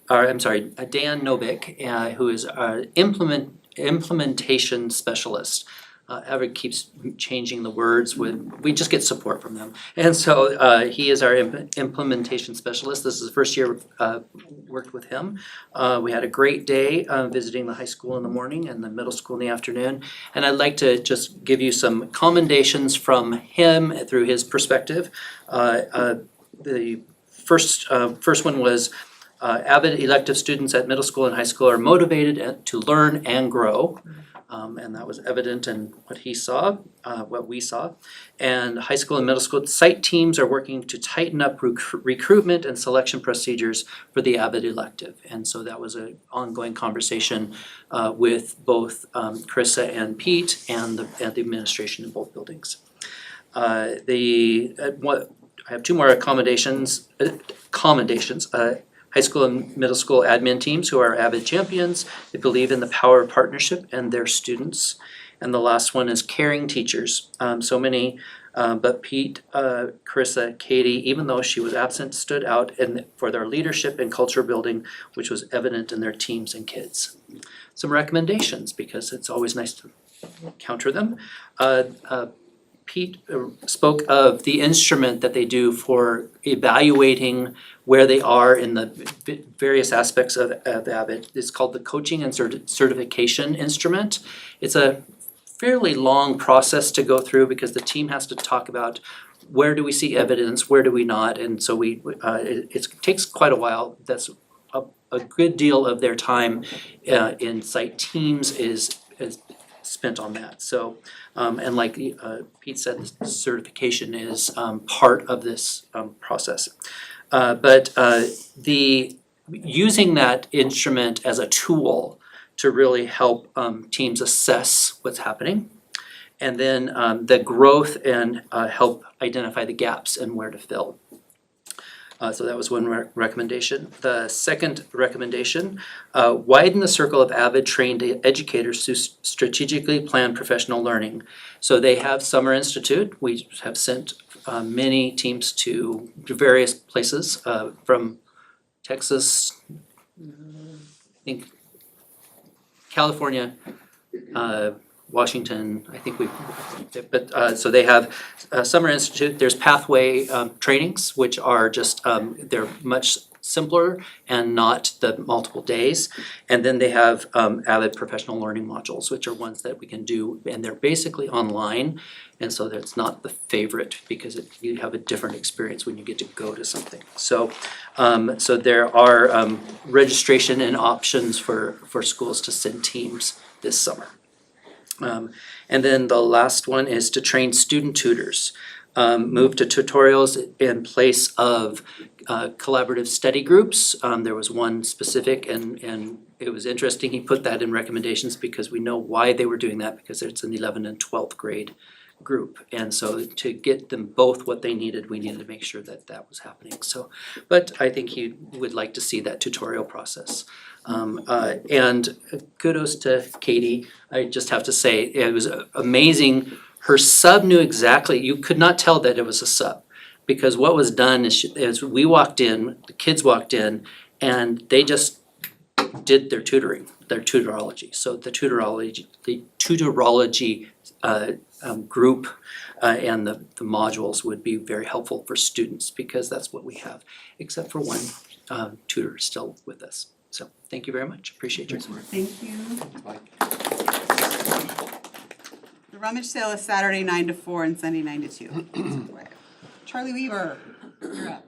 [SPEAKER 17] Novick, who is our implementation specialist. Avid keeps changing the words we just get support from them. And so he is our implementation specialist. This is the first year worked with him. We had a great day visiting the high school in the morning and the middle school in the afternoon. And I'd like to just give you some commendations from him through his perspective. The first one was Avid elective students at middle school and high school are motivated to learn and grow. And that was evident in what he saw, what we saw. And high school and middle school site teams are working to tighten up recruitment and selection procedures for the Avid elective. And so that was an ongoing conversation with both Carissa and Pete and the administration in both buildings. I have two more commendations. High school and middle school admin teams who are Avid champions. They believe in the power of partnership and their students. And the last one is caring teachers. So many, but Pete, Carissa, Katie, even though she was absent, stood out for their leadership and culture building, which was evident in their teams and kids. Some recommendations, because it's always nice to counter them. Pete spoke of the instrument that they do for evaluating where they are in the various aspects of Avid. It's called the Coaching and Certification Instrument. It's a fairly long process to go through because the team has to talk about where do we see evidence, where do we not, and so it takes quite a while. That's a good deal of their time in site teams is spent on that. So, and like Pete said, the certification is part of this process. But using that instrument as a tool to really help teams assess what's happening, and then the growth and help identify the gaps and where to fill. So that was one recommendation. The second recommendation, widen the circle of AVID trained educators to strategically plan professional learning. So they have Summer Institute. We have sent many teams to various places from Texas, I think California, Washington, I think so they have Summer Institute, there's Pathway trainings, which are just, they're much simpler and not the multiple days. And then they have AVID professional learning modules, which are ones that we can do, and they're basically online. And so that's not the favorite because you have a different experience when you get to go to something. So, so there are registration and options for schools to send teams this summer. And then the last one is to train student tutors. Move to tutorials in place of collaborative study groups. There was one specific and it was interesting, he put that in recommendations because we know why they were doing that, because it's an 11th and 12th grade group. And so to get them both what they needed, we needed to make sure that that was happening. So, but I think he would like to see that tutorial process. And kudos to Katie. I just have to say, it was amazing. Her sub knew exactly, you could not tell that it was a sub. Because what was done is we walked in, the kids walked in, and they just did their tutoring, their tutorology. So the tutorology group and the modules would be very helpful for students because that's what we have, except for one tutor still with us. So thank you very much, appreciate your support.
[SPEAKER 2] Thank you. The rummage sale is Saturday 9 to 4 and Sunday 9 to 2. Charlie Weaver, you're up.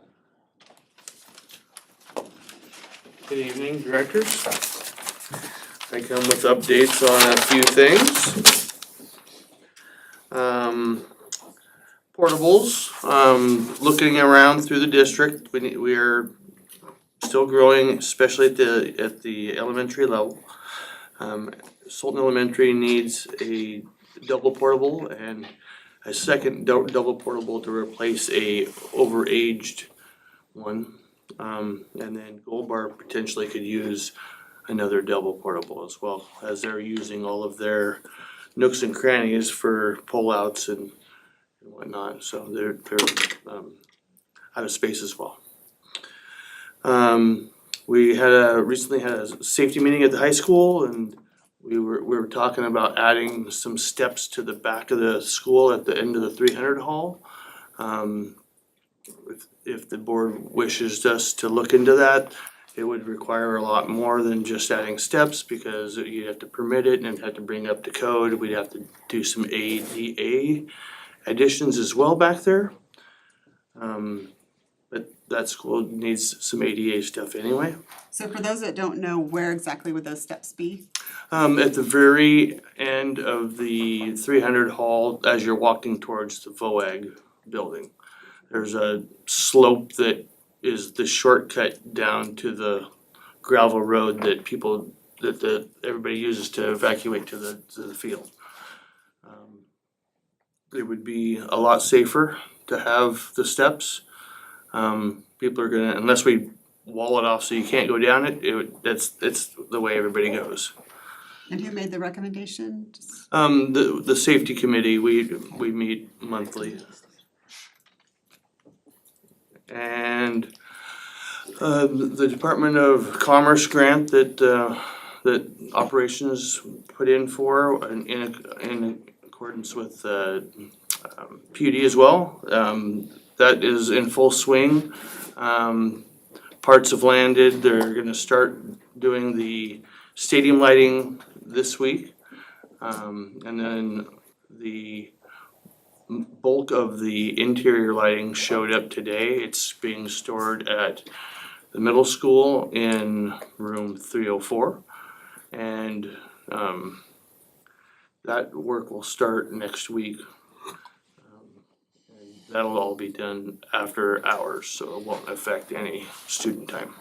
[SPEAKER 18] Good evening, directors. I come with updates on a few things. Portables, looking around through the district, we are still growing, especially at the elementary level. Sultan Elementary needs a double portable and a second double portable to replace a overaged one. And then Gold Bar potentially could use another double portable as well, as they're using all of their nooks and crannies for pullouts and whatnot, so they're out of space as well. We recently had a safety meeting at the high school, and we were talking about adding some steps to the back of the school at the end of the 300 hall. If the board wishes us to look into that, it would require a lot more than just adding steps because you'd have to permit it and have to bring up to code. We'd have to do some ADA additions as well back there. But that school needs some ADA stuff anyway.
[SPEAKER 2] So for those that don't know, where exactly would those steps be?
[SPEAKER 18] At the very end of the 300 hall, as you're walking towards the VOAG building, there's a slope that is the shortcut down to the gravel road that everybody uses to evacuate to the field. It would be a lot safer to have the steps. People are gonna, unless we wall it off so you can't go down it, it's the way everybody goes.
[SPEAKER 2] And who made the recommendation?
[SPEAKER 18] The safety committee, we meet monthly. And the Department of Commerce grant that operations put in for in accordance with PUD as well, that is in full swing. Parts have landed. They're gonna start doing the stadium lighting this week. And then the bulk of the interior lighting showed up today. It's being stored at the middle school in room 304. And that work will start next week. And that'll all be done after hours, so it won't affect any student time.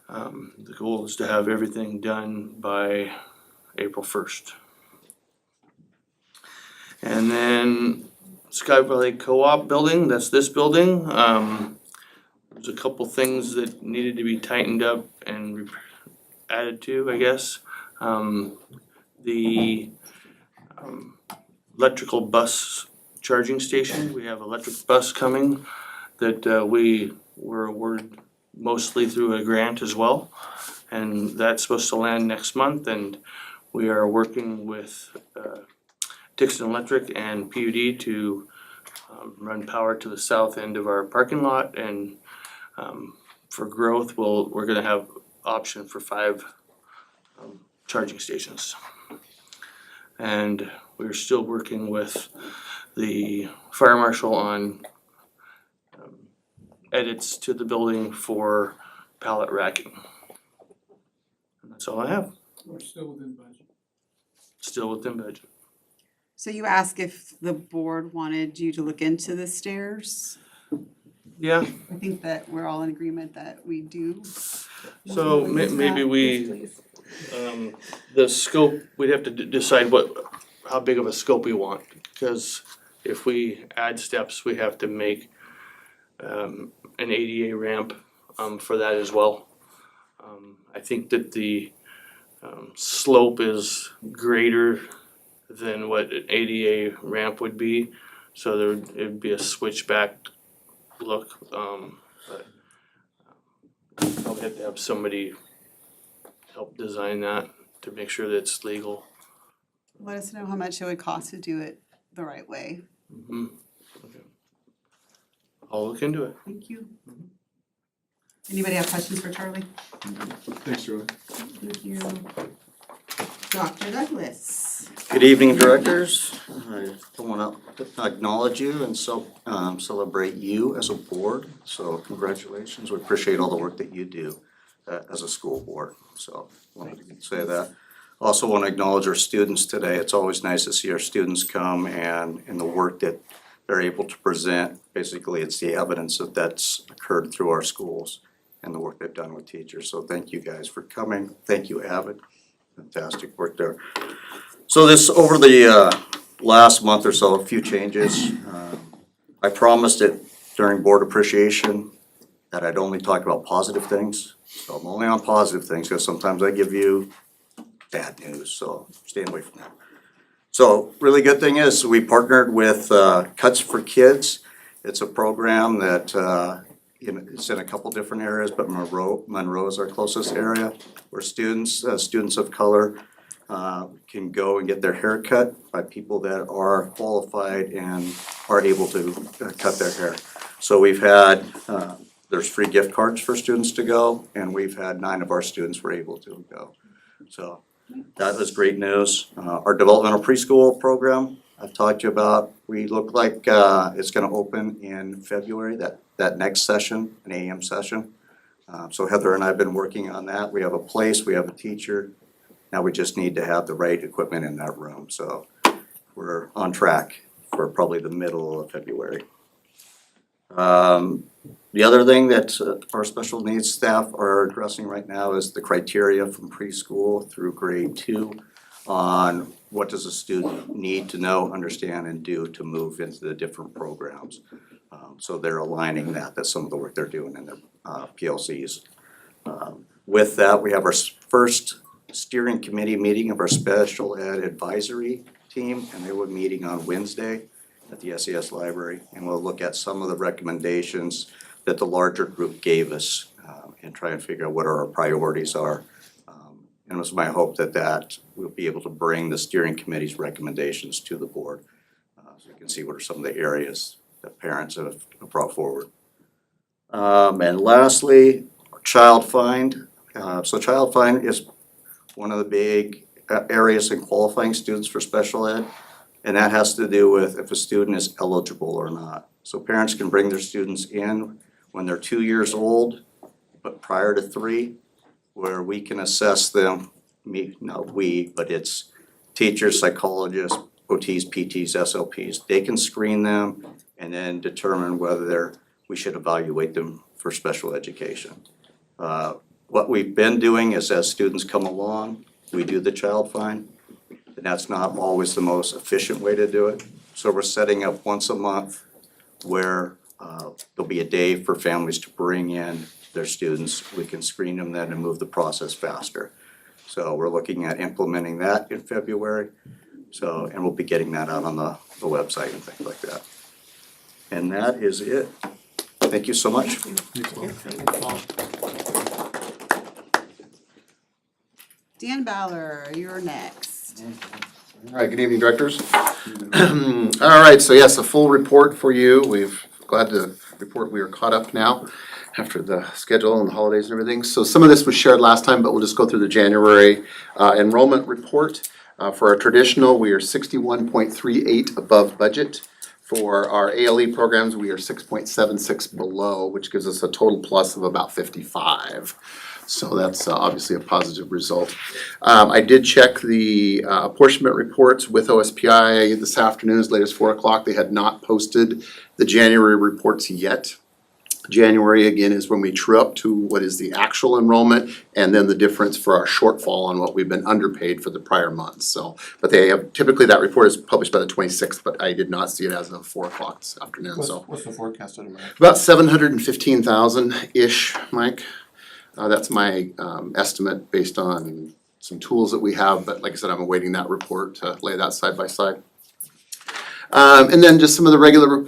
[SPEAKER 18] The goal is to have everything done by April 1st. And then Sky Valley Co-op building, that's this building. There's a couple things that needed to be tightened up and added to, I guess. The electrical bus charging station, we have electric bus coming that we were awarded mostly through a grant as well. And that's supposed to land next month, and we are working with Dixon Electric and PUD to run power to the south end of our parking lot, and for growth, we're gonna have option for 5 charging stations. And we're still working with the fire marshal on edits to the building for pallet racking. And that's all I have.
[SPEAKER 6] We're still within budget.
[SPEAKER 18] Still within budget.
[SPEAKER 2] So you asked if the board wanted you to look into the stairs?
[SPEAKER 18] Yeah,
[SPEAKER 2] I think that we're all in agreement that we do.
[SPEAKER 18] so maybe we, the scope, we'd have to decide how big of a scope we want. Because if we add steps, we have to make an ADA ramp for that as well. I think that the slope is greater than what an ADA ramp would be, so it'd be a switchback look, but I'll have to have somebody help design that to make sure that it's legal.
[SPEAKER 2] Let us know how much it would cost to do it the right way.
[SPEAKER 18] Okay. I'll look into it.
[SPEAKER 2] Thank you. Anybody have questions for Charlie?
[SPEAKER 9] Thanks, Julie.
[SPEAKER 2] Thank you. Dr. Douglas.
[SPEAKER 19] Good evening, directors. I want to acknowledge you and celebrate you as a board. So congratulations. We appreciate all the work that you do as a school board. So I wanted to say that. Also want to acknowledge our students today. It's always nice to see our students come and the work that they're able to present. Basically, it's the evidence that's occurred through our schools and the work they've done with teachers. So thank you guys for coming. Thank you, Avid. Fantastic work there. So this, over the last month or so, a few changes. I promised it during board appreciation that I'd only talk about positive things. So I'm only on positive things because sometimes I give you bad news, so stay away from that. So really good thing is we partnered with Cuts for Kids. It's a program that it's in a couple different areas, but Monroe is our closest area, where students of color can go and get their hair cut by people that are qualified and are able to cut their hair. So we've had, there's free gift cards for students to go, and we've had 9 of our students were able to go. So that was great news. Our developmental preschool program I've talked to you about, we look like it's gonna open in February, that next session, an AM session. So Heather and I have been working on that. We have a place, we have a teacher. Now we just need to have the right equipment in that room. So we're on track for probably the middle of February. The other thing that our special needs staff are addressing right now is the criteria from preschool through grade 2 on what does a student need to know, understand, and do to move into the different programs. So they're aligning that's some of the work they're doing in their PLCs. With that, we have our first steering committee meeting of our special ed advisory team, and they were meeting on Wednesday at the SES library, and we'll look at some of the recommendations that the larger group gave us and try and figure out what our priorities are. And it was my hope that we'll be able to bring the steering committee's recommendations to the board so you can see what are some of the areas that parents have brought forward. And lastly, Child Find. So Child Find is one of the big areas in qualifying students for special ed, and that has to do with if a student is eligible or not. So parents can bring their students in when they're 2 years old, but prior to 3, where we can assess them, not we, but it's teachers, psychologists, OTs, PTs, SLPs, they can screen them and then determine whether we should evaluate them for special education. What we've been doing is as students come along, we do the child find, and that's not always the most efficient way to do it. So we're setting up once a month where there'll be a day for families to bring in their students. We can screen them then and move the process faster. So we're looking at implementing that in February. So, and we'll be getting that out on the website and things like that. And that is it. Thank you so much.
[SPEAKER 2] Dan Ballard, you're next.
[SPEAKER 20] All right, good evening, directors. All right, so yes, a full report for you. We're glad to report we are caught up now after the schedule and the holidays and everything. So some of this was shared last time, but we'll just go through the January enrollment report. For our traditional, we are 61.38 above budget. For our ALE programs, we are 6.76 below, which gives us a total plus of about 55. So that's obviously a positive result. I did check the apportionment reports with OSPI this afternoon, as late as 4 o'clock. They had not posted the January reports yet. January, again, is when we true up to what is the actual enrollment and then the difference for our shortfall on what we've been underpaid for the prior months. So, but they have, typically that report is published by the 26th, but I did not see it as of 4 o'clock this afternoon, so. What's the forecasted amount? About 715,000-ish, Mike. That's my estimate based on some tools that we have, but like I said, I'm awaiting that report to lay that side by side. And then just some of the regular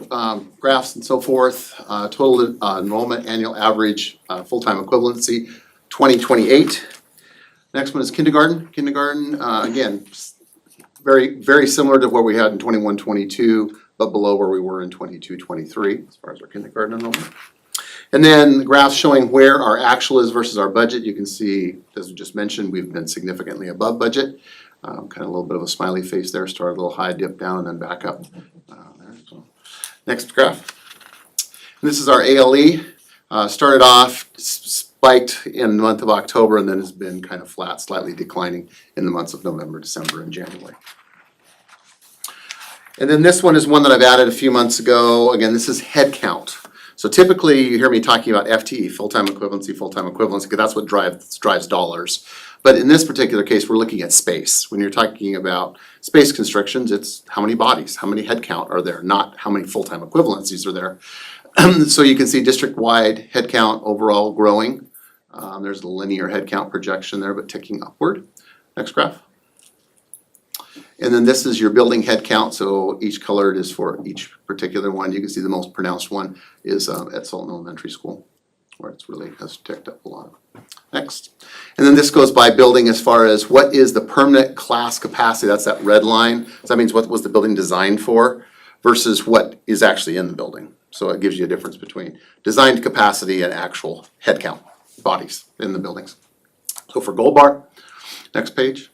[SPEAKER 20] graphs and so forth. Total enrollment, annual average, full-time equivalency, 2028. Next one is kindergarten. Kindergarten, again, very, very similar to what we had in 21-22, but below where we were in 22-23 as far as our kindergarten enrollment. And then the graph showing where our actual is versus our budget. You can see, as we just mentioned, we've been significantly above budget. Kind of a little bit of a smiley face there, started a little high, dipped down, and then back up. There, so. Next graph. And this is our ALE. Started off, spiked in the month of October, and then has been kind of flat, slightly declining in the months of November, December, and January. And then this one is one that I've added a few months ago. Again, this is head count. So typically you hear me talking about FTE, full-time equivalency, because that's what drives dollars. But in this particular case, we're looking at space. When you're talking about space constrictions, it's how many bodies, how many head count are there, not how many full-time equivalencies are there. So you can see district-wide head count overall growing. There's a linear head count projection there, but ticking upward. Next graph. And then this is your building head count, so each colored is for each particular one. You can see the most pronounced one is at Sultan Elementary School, where it's really has ticked up a lot. Next. And then this goes by building as far as what is the permanent class capacity, that's that red line. So that means what was the building designed for versus what is actually in the building. So it gives you a difference between designed capacity and actual head count, bodies in the buildings. So for Gold Bar, next page.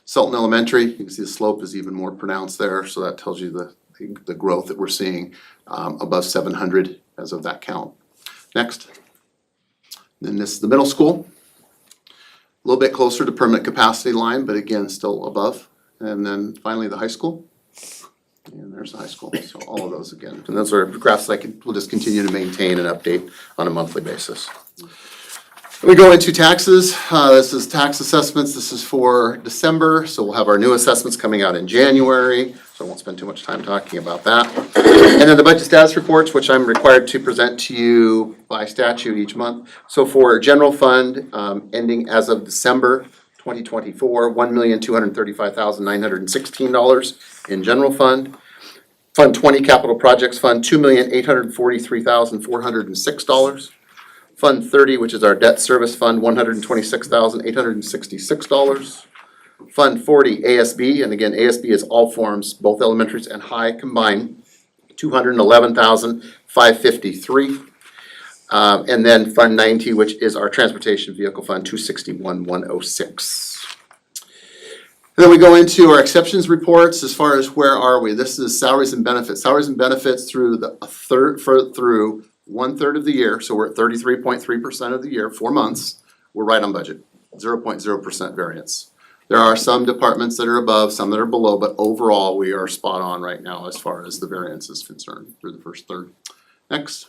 [SPEAKER 20] Sultan Elementary, you can see the slope is even more pronounced there, so that tells you the growth that we're seeing above 700 as of that count. Next. Then this is the middle school. A little bit closer to permanent capacity line, but again, still above. And then finally the high school. And there's the high school, so all of those again. And those are graphs we'll just continue to maintain and update on a monthly basis. We go into taxes. This is tax assessments. This is for December, so we'll have our new assessments coming out in January, so I won't spend too much time talking about that. And then the budget status reports, which I'm required to present to you by statute each month. So for general fund, ending as of December 2024, $1,235,916 in general fund. Fund 20 capital projects fund, $2,843,406. Fund 30, which is our debt service fund, $126,866. Fund 40, ASB, and again, ASB is all forms, both elementaries and high combined, $211,553. And then Fund 90, which is our transportation vehicle fund, $261,106. And then we go into our exceptions reports as far as where are we. This is salaries and benefits. Salaries and benefits through through 1/3 of the year, so we're at 33.3% of the year, 4 months, we're right on budget, 0.0% variance. There are some departments that are above, some that are below, but overall, we are spot on right now as far as the variance is concerned through the first third. Next.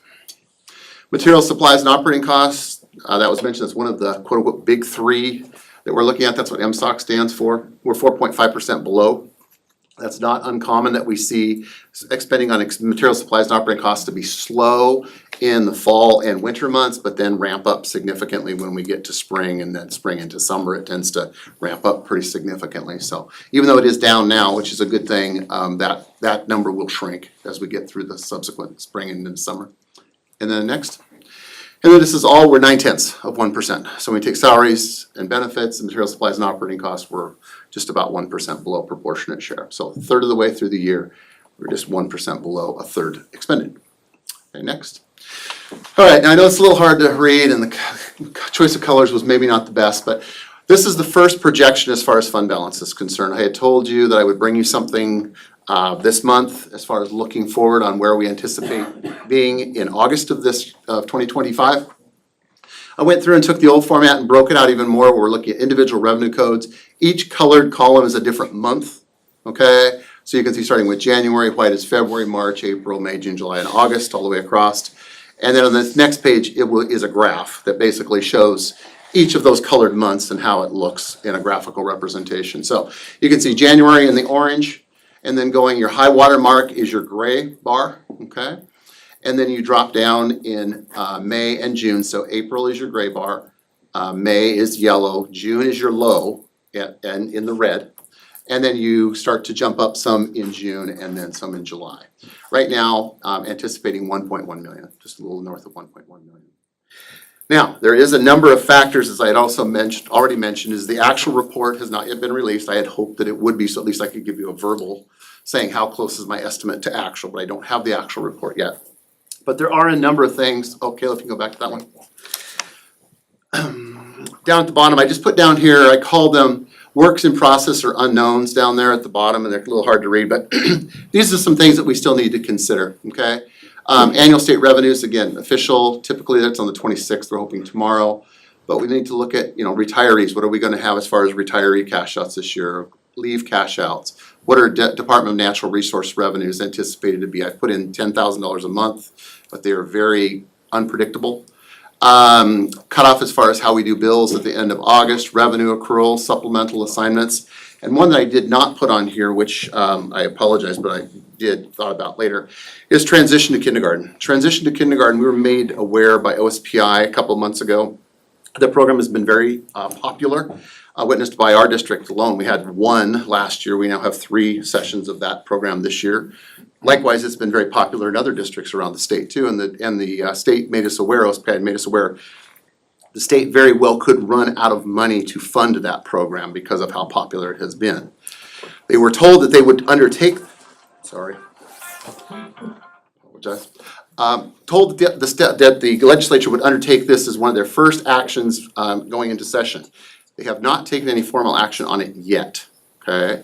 [SPEAKER 20] Material supplies and operating costs, that was mentioned as one of the quote unquote big three that we're looking at. That's what MSOC stands for. We're 4.5% below. That's not uncommon that we see expending on material supplies and operating costs to be slow in the fall and winter months, but then ramp up significantly when we get to spring, and then spring into summer, it tends to ramp up pretty significantly. So even though it is down now, which is a good thing, that number will shrink as we get through the subsequent spring and into summer. And then next. And then this is all, we're 0.9%. So when we take salaries and benefits and material supplies and operating costs, we're just about 1% below proportionate share. So a third of the way through the year, we're just 1% below a third expended. Okay, next. All right, now I know it's a little hard to read and the choice of colors was maybe not the best, but this is the first projection as far as fund balance is concerned. I had told you that I would bring you something this month as far as looking forward on where we anticipate being in August of 2025. I went through and took the old format and broke it out even more. We're looking at individual revenue codes. Each colored column is a different month, okay? So you can see starting with January, white is February, March, April, May, June, July, and August, all the way across. And then on the next page, is a graph that basically shows each of those colored months and how it looks in a graphical representation. So you can see January in the orange, and then going, your high water mark is your gray bar, okay? And then you drop down in May and June, so April is your gray bar, May is yellow, June is your low, and in the red. And then you start to jump up some in June and then some in July. Right now, anticipating 1.1 million, just a little north of 1.1 million. Now, there is a number of factors, as I had also already mentioned, is the actual report has not yet been released. I had hoped that it would be, so at least I could give you a verbal saying how close is my estimate to actual, but I don't have the actual report yet. But there are a number of things. Okay, if you can go back to that one. Down at the bottom, I just put down here, I call them works in process or unknowns down there at the bottom, and they're a little hard to read, but these are some things that we still need to consider, okay? Annual state revenues, again, official, typically that's on the 26th, we're hoping tomorrow. But we need to look at, retirees. What are we gonna have as far as retiree cash outs this year? Leave cash outs. What are Department of Natural Resource revenues anticipated to be? I put in $10,000 a month, but they are very unpredictable. Cutoff as far as how we do bills at the end of August, revenue accrual, supplemental assignments. And one that I did not put on here, which I apologize, but I thought about later, is transition to kindergarten. Transition to kindergarten, we were made aware by OSPI a couple of months ago. The program has been very popular, witnessed by our district alone. We had one last year, we now have 3 sessions of that program this year. Likewise, it's been very popular in other districts around the state too, and the state made us aware, OSPI made us aware, the state very well could run out of money to fund that program because of how popular it has been. They were told that they would undertake, apologize, told that the legislature would undertake this as one of their first actions going into session. They have not taken any formal action on it yet, okay?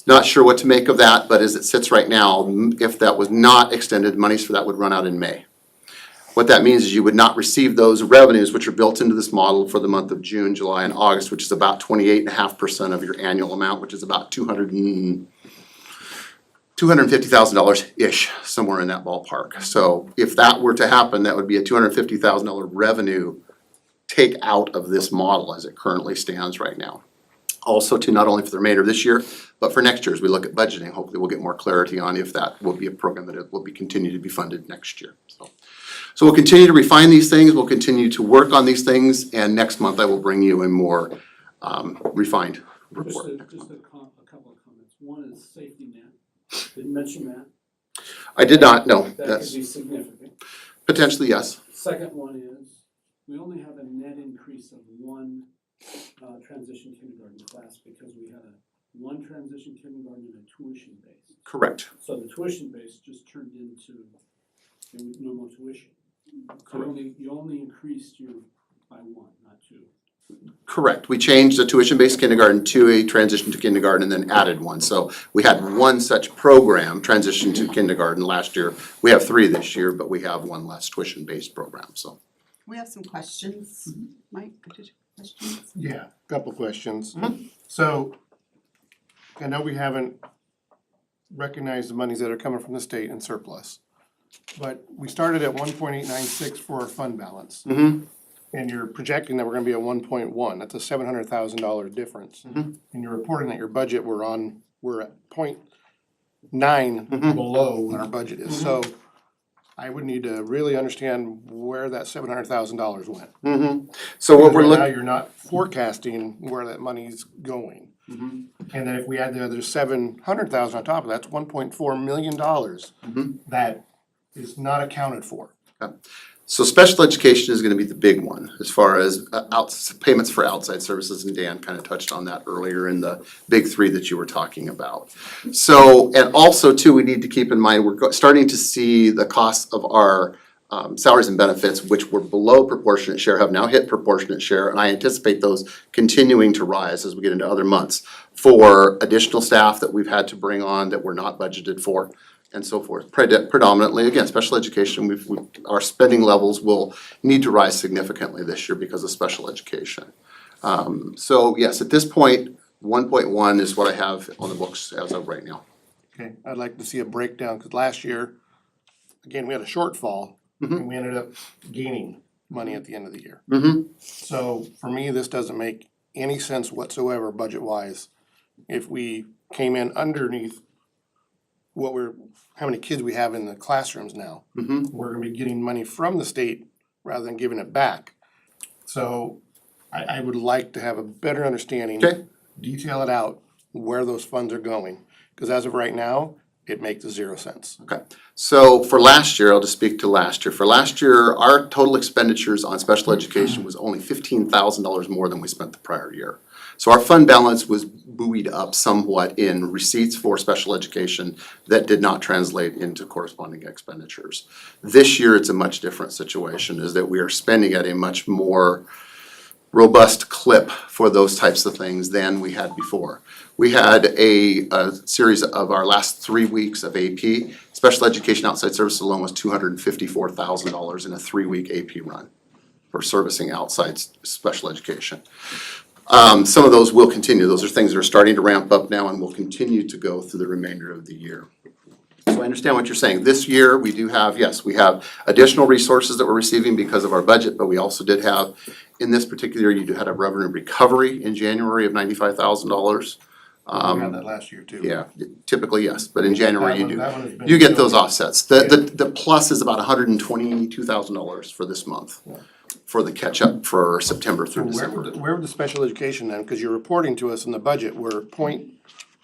[SPEAKER 20] Not sure what to make of that, but as it sits right now, if that was not extended, monies for that would run out in May. What that means is you would not receive those revenues which are built into this model for the month of June, July, and August, which is about 28.5% of your annual amount, which is about $250,000-ish, somewhere in that ballpark. So if that were to happen, that would be a $250,000 revenue take out of this model as it currently stands right now. Also to not only for the remainder of this year, but for next year as we look at budgeting, hopefully we'll get more clarity on if that will be a program that it will be continued to be funded next year. So we'll continue to refine these things, we'll continue to work on these things, and next month I will bring you a more refined report.
[SPEAKER 6] Just a couple of comments. One is safety net. Didn't mention that.
[SPEAKER 20] I did not, no.
[SPEAKER 6] That
[SPEAKER 20] That's
[SPEAKER 6] could be significant.
[SPEAKER 20] potentially, yes.
[SPEAKER 6] Second one is, we only have a net increase of 1 transition kindergarten class because we had one transition kindergarten and a tuition base.
[SPEAKER 20] Correct.
[SPEAKER 6] So the tuition base just turned into no more tuition.
[SPEAKER 20] Correct.
[SPEAKER 6] You only increased by 1, not 2.
[SPEAKER 20] Correct. We changed the tuition-based kindergarten to a transition to kindergarten and then added one. So we had one such program, transition to kindergarten, last year. We have 3 this year, but we have one less tuition-based program, so.
[SPEAKER 2] We have some questions. Mike, did you? questions?
[SPEAKER 21] Yeah, couple questions. So, I know we haven't recognized the monies that are coming from the state in surplus. But we started at 1.896 for our fund balance.
[SPEAKER 20] Mm-hmm.
[SPEAKER 21] And you're projecting that we're gonna be at 1.1. That's a $700,000 difference.
[SPEAKER 20] Mhm.
[SPEAKER 21] And you're reporting that your budget, we're at 0.9 below what our budget is. So I would need to really understand where that $700,000 went.
[SPEAKER 20] Mm-hmm. So what we're
[SPEAKER 21] Because right now,
[SPEAKER 20] looking.
[SPEAKER 21] you're not forecasting where that money's going.
[SPEAKER 20] Mm-hmm.
[SPEAKER 21] And then if we add the other 700,000 on top of that, that's $1.4 million that is not accounted for.
[SPEAKER 20] So special education is gonna be the big one as far as payments for outside services, and Dan kind of touched on that earlier in the big three that you were talking about. So, and also too, we need to keep in mind, we're starting to see the costs of our salaries and benefits, which were below proportionate share, have now hit proportionate share, and I anticipate those continuing to rise as we get into other months for additional staff that we've had to bring on that we're not budgeted for, and so forth. Predominantly, again, special education, our spending levels will need to rise significantly this year because of special education. So yes, at this point, 1.1 is what I have on the books as of right now.
[SPEAKER 21] Okay, I'd like to see a breakdown, because last year, again, we had a shortfall, and we ended up gaining money at the end of the year.
[SPEAKER 20] Mm-hmm.
[SPEAKER 21] So for me, this doesn't make any sense whatsoever budget-wise. If we came in underneath how many kids we have in the classrooms now.
[SPEAKER 20] Mm-hmm.
[SPEAKER 21] We're gonna be getting money from the state rather than giving it back. So I would like to have a better understanding.
[SPEAKER 20] Okay.
[SPEAKER 21] Detail it out, where those funds are going, because as of right now, it makes 0 sense.
[SPEAKER 20] Okay, so for last year, I'll just speak to last year. For last year, our total expenditures on special education was only $15,000 more than we spent the prior year. So our fund balance was buoyed up somewhat in receipts for special education that did not translate into corresponding expenditures. This year, it's a much different situation, is that we are spending at a much more robust clip for those types of things than we had before. We had a series of our last 3 weeks of AP. Special education outside services alone was $254,000 in a 3-week AP run for servicing outside special education. Some of those will continue. Those are things that are starting to ramp up now and will continue to go through the remainder of the year. So I understand what you're saying. This year, we do have, yes, we have additional resources that we're receiving because of our budget, but we also did have, in this particular year, you had a revenue recovery in January of $95,000.
[SPEAKER 21] We had that last year too.
[SPEAKER 20] Yeah, typically, yes, but in January you
[SPEAKER 21] That one has been
[SPEAKER 20] you get those
[SPEAKER 21] building.
[SPEAKER 20] offsets. The plus is about $122,000 for this month for the catch-up for September
[SPEAKER 21] So
[SPEAKER 20] through
[SPEAKER 21] where
[SPEAKER 20] December.
[SPEAKER 21] where would the special education then, because you're reporting to us in the budget, we're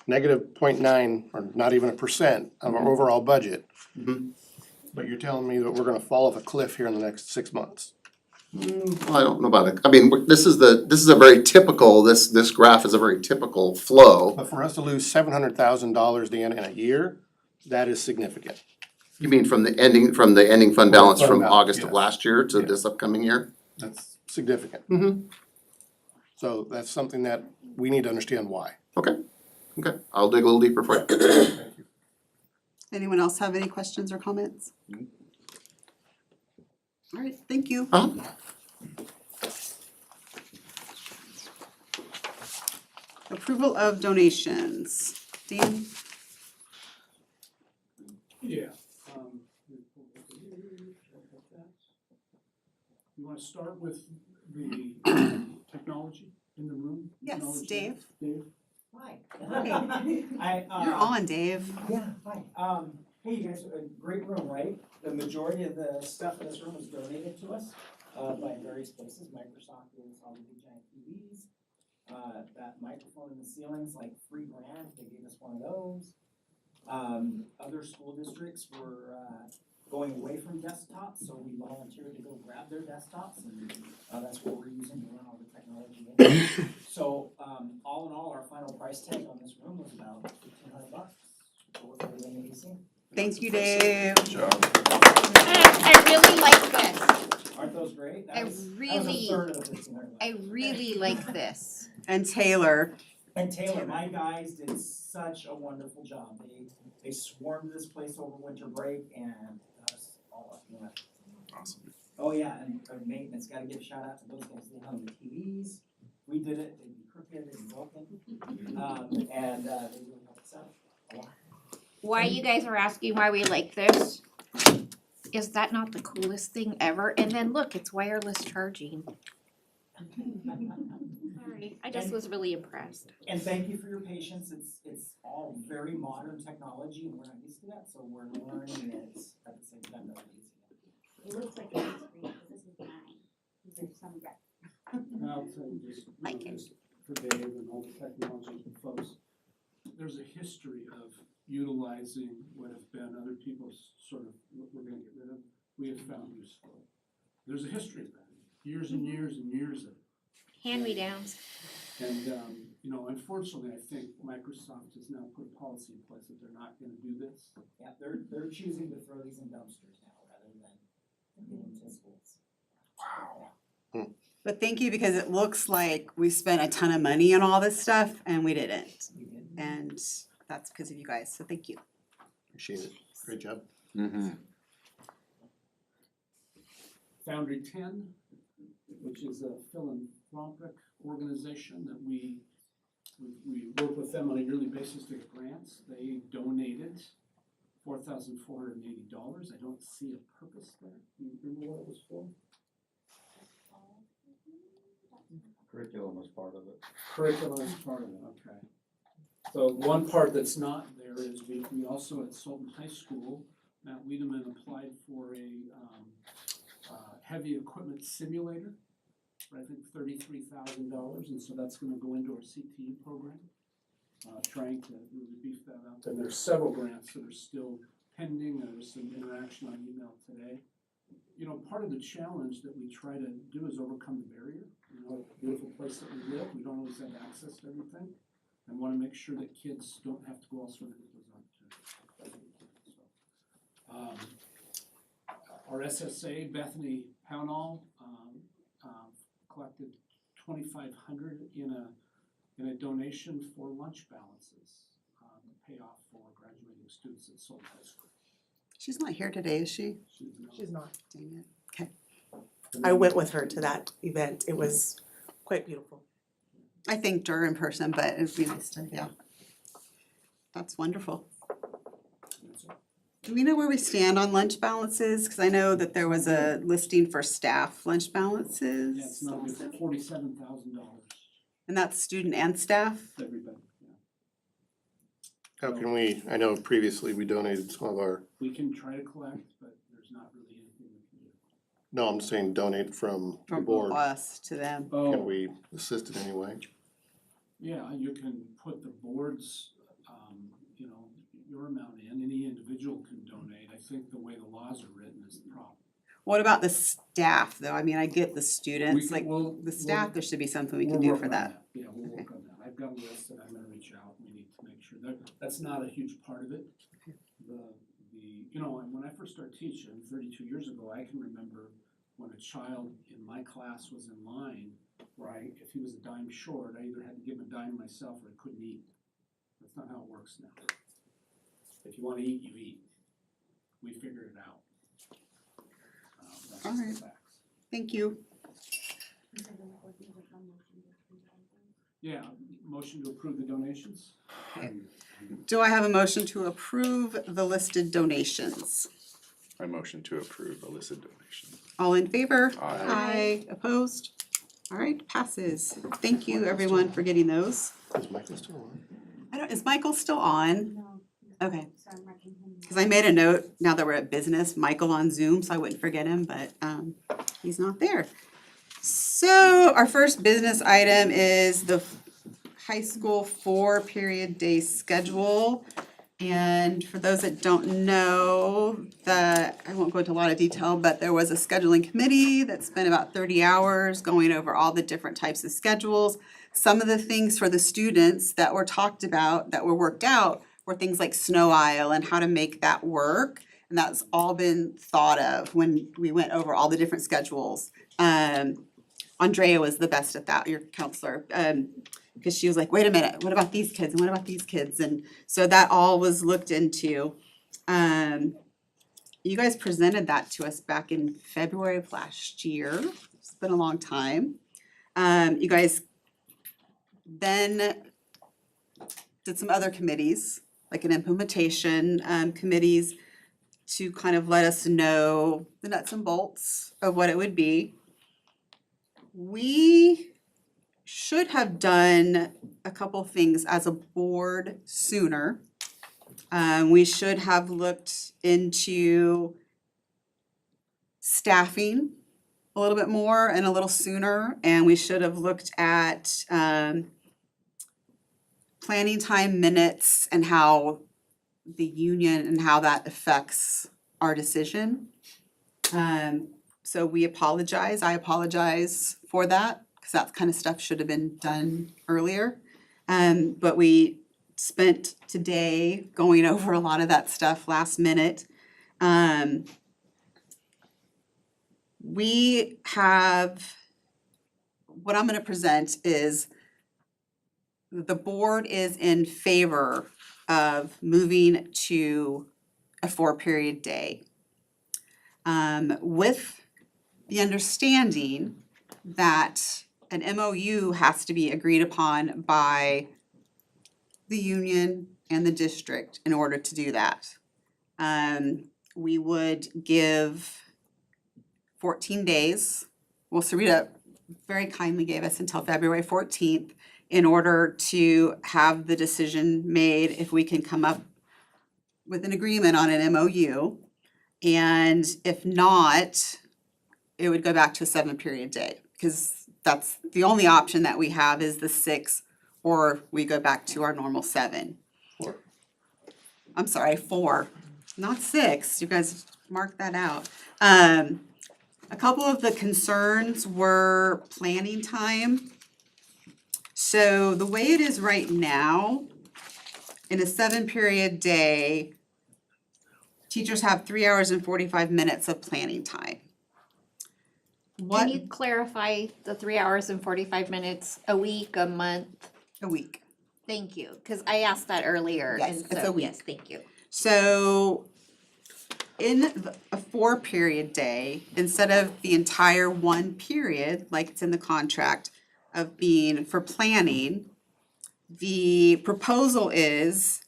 [SPEAKER 21] negative 0.9, or not even 1% of our overall budget.
[SPEAKER 20] Mhm.
[SPEAKER 21] But you're telling me that we're gonna fall off a cliff here in the next 6 months.
[SPEAKER 20] Well, I don't know about it. I mean, this is a very typical, this graph is a very typical flow.
[SPEAKER 21] But for us to lose $700,000, Dan, in a year, that is significant.
[SPEAKER 20] You mean from the ending fund balance
[SPEAKER 21] Fund
[SPEAKER 20] from
[SPEAKER 21] balance,
[SPEAKER 20] August of
[SPEAKER 21] yes.
[SPEAKER 20] last year to this upcoming year?
[SPEAKER 21] That's significant.
[SPEAKER 20] Mm-hmm.
[SPEAKER 21] So that's something that we need to understand why.
[SPEAKER 20] Okay, I'll dig a little deeper for you.
[SPEAKER 2] Anyone else have any questions or comments? All right, thank you. Approval of donations. Dean?
[SPEAKER 6] Yeah. You wanna start with the technology in the room?
[SPEAKER 2] Yes,
[SPEAKER 6] Technology?
[SPEAKER 2] Dave.
[SPEAKER 6] Dave?
[SPEAKER 3] Hi.
[SPEAKER 2] You're on, Dave.
[SPEAKER 3] Yeah, hi. Hey, you guys, a great room, right? The majority of the stuff in this room was donated to us by various places. Microsoft gave us all the big giant TVs. That microphone in the ceiling's like $3,000. They gave us one of those. Other school districts were going away from desktops, so we volunteered to go grab their desktops, and that's what we're using to run all the technology in there. So all in all, our final price tag on this room was about $1,500. So worth everything that you see.
[SPEAKER 2] Thank you, Dave.
[SPEAKER 4] I really like this.
[SPEAKER 3] Aren't those great?
[SPEAKER 4] I
[SPEAKER 3] That was a
[SPEAKER 4] really,
[SPEAKER 3] third of the $1,500.
[SPEAKER 4] I really like this.
[SPEAKER 2] And Taylor.
[SPEAKER 3] And Taylor, my guys did such a wonderful job. They swarmed this place over winter break and got us all up and running.
[SPEAKER 20] Awesome.
[SPEAKER 3] Oh, yeah, and our maintenance, gotta give a shout out to those guys, they hung the TVs, we did it, they'd be crooked and broken. And they really helped us out a lot.
[SPEAKER 4] Why you guys are asking why we like this? Is that not the coolest thing ever? And then look, it's wireless charging. Sorry, I just was really impressed.
[SPEAKER 3] And thank you for your patience, it's all very modern technology and we're not used to that, so we're learning it at the same time that we're using it.
[SPEAKER 7] It looks like a big screen, because this is 9. These are some red.
[SPEAKER 6] And I'll tell you just,
[SPEAKER 7] Like it.
[SPEAKER 6] just for Dave and all the technology folks, there's a history of utilizing what have been other people's sort of, what we're gonna get rid of, we have found useful. There's a history of that, years and years and years of it.
[SPEAKER 4] Hand-me-downs.
[SPEAKER 6] And, you know, unfortunately, I think Microsoft has now put a policy in place that they're not gonna do this.
[SPEAKER 3] Yeah, they're choosing to throw these in dumpsters now rather than giving them to schools. Wow.
[SPEAKER 2] But thank you, because it looks like we spent a ton of money on all this stuff and we didn't. And that's because of you guys, so thank you.
[SPEAKER 21] Appreciate it. Great job.
[SPEAKER 6] Foundry 10, which is a philanthropic organization that we work with them on a yearly basis to get grants. They donated $4,480. I don't see a purpose there. Do you remember what it was for?
[SPEAKER 19] Curriculum was part of it.
[SPEAKER 6] Curriculum is part of it, okay. So one part that's not there is we also at Sultan High School, Matt Wiedemann applied for a heavy equipment simulator for I think $33,000, and so that's gonna go into our CTE program. Trying to really beef that up, and there's several grants that are still pending. There was some interaction on email today. You know, part of the challenge that we try to do is overcome the barrier. You know, a beautiful place that we live, we don't always have access to everything, and want to make sure that kids don't have to go elsewhere to get those opportunities. Our SSA, Bethany Pownall, collected $2,500 in a donation for lunch balances to pay off for graduating students at Sultan High School.
[SPEAKER 2] She's not here today, is she?
[SPEAKER 8] She's not.
[SPEAKER 2] Dang it. Okay.
[SPEAKER 8] I went with her to that event. It was quite beautiful.
[SPEAKER 2] I thanked her in person, but it'd be nice to, yeah. That's wonderful. Do we know where we stand on lunch balances? Cause I know that there was a listing for staff lunch balances.
[SPEAKER 6] Yeah, it's not, it's $47,000,
[SPEAKER 2] And that's student and staff?
[SPEAKER 6] everybody, yeah.
[SPEAKER 21] How can we, I know previously we donated some of our,
[SPEAKER 6] We can try to collect, but there's not really anything we can do.
[SPEAKER 21] no, I'm saying donate from the
[SPEAKER 2] From
[SPEAKER 21] board.
[SPEAKER 2] us to them.
[SPEAKER 21] Can we assist in any way?
[SPEAKER 6] Yeah, you can put the board's, you know, your amount in, any individual can donate. I think the way the laws are written is the problem.
[SPEAKER 2] What about the staff though? I mean, I get the students,
[SPEAKER 6] can-
[SPEAKER 2] like
[SPEAKER 6] we'll-
[SPEAKER 2] the staff, there should be something we can
[SPEAKER 6] We'll
[SPEAKER 2] do
[SPEAKER 6] work
[SPEAKER 2] for
[SPEAKER 6] on
[SPEAKER 2] that.
[SPEAKER 6] Yeah, we'll work on that. I've got a list that I'm gonna reach out. We need to make sure that's not a huge part of it. You know, and when I first started teaching 32 years ago, I can remember when a child in my class was in line, right, if he was a dime short, I either had to give him a dime myself or I couldn't eat. That's not how it works now. If you wanna eat, you eat. We figured it out. That's just the
[SPEAKER 2] Alright.
[SPEAKER 6] facts.
[SPEAKER 2] Thank you.
[SPEAKER 6] Yeah, motion to approve the donations?
[SPEAKER 2] Do I have a motion to approve the listed donations?
[SPEAKER 9] I motion to approve a listed donation.
[SPEAKER 2] All in favor?
[SPEAKER 9] Aye.
[SPEAKER 2] Opposed? All right, passes. Thank you, everyone, for getting those.
[SPEAKER 21] Is Michael still on?
[SPEAKER 2] Is Michael still on?
[SPEAKER 7] No.
[SPEAKER 2] Okay.
[SPEAKER 7] So I'm marking him.
[SPEAKER 2] Cause I made a note, now that we're at business, Michael on Zoom, so I wouldn't forget him, but he's not there. So our first business item is the high school 4-period day schedule. And for those that don't know, I won't go into a lot of detail, but there was a scheduling committee that spent about 30 hours going over all the different types of schedules. Some of the things for the students that were talked about, that were worked out, were things like snow aisle and how to make that work. And that's all been thought of when we went over all the different schedules. Andrea was the best at that, your counselor, because she was like, wait a minute, what about these kids and what about these kids? And so that all was looked into. you guys presented that to us back in February of last year. It's been a long time. You guys then did some other committees, like an implementation committees, to kind of let us know the nuts and bolts of what it would be. We should have done a couple things as a board sooner. We should have looked into staffing a little bit more and a little sooner, and we should have looked at planning time minutes and how the union and how that affects our decision. So we apologize. I apologize for that, because that kind of stuff should have been done earlier. But we spent today going over a lot of that stuff last minute. We have, what I'm gonna present is the board is in favor of moving to a 4-period day. With the understanding that an MOU has to be agreed upon by the union and the district in order to do that. We would give 14 days. Well, Sarita very kindly gave us until February 14th in order to have the decision made if we can come up with an agreement on an MOU. And if not, it would go back to a 7-period day, because that's the only option that we have is the 6, or we go back to our normal 7.
[SPEAKER 21] 4.
[SPEAKER 2] I'm sorry, 4, not 6. You guys mark that out. A couple of the concerns were planning time. So the way it is right now, in a 7-period day, teachers have 3 hours and 45 minutes of planning time.
[SPEAKER 4] Can you clarify the 3 hours and 45 minutes a week, a month?
[SPEAKER 2] A week.
[SPEAKER 4] Thank you, because I asked that earlier,
[SPEAKER 2] Yes,
[SPEAKER 4] and
[SPEAKER 2] it's
[SPEAKER 4] so,
[SPEAKER 2] a week.
[SPEAKER 4] yes, thank you.
[SPEAKER 2] So in a 4-period day, instead of the entire 1 period, like it's in the contract of being for planning, the proposal is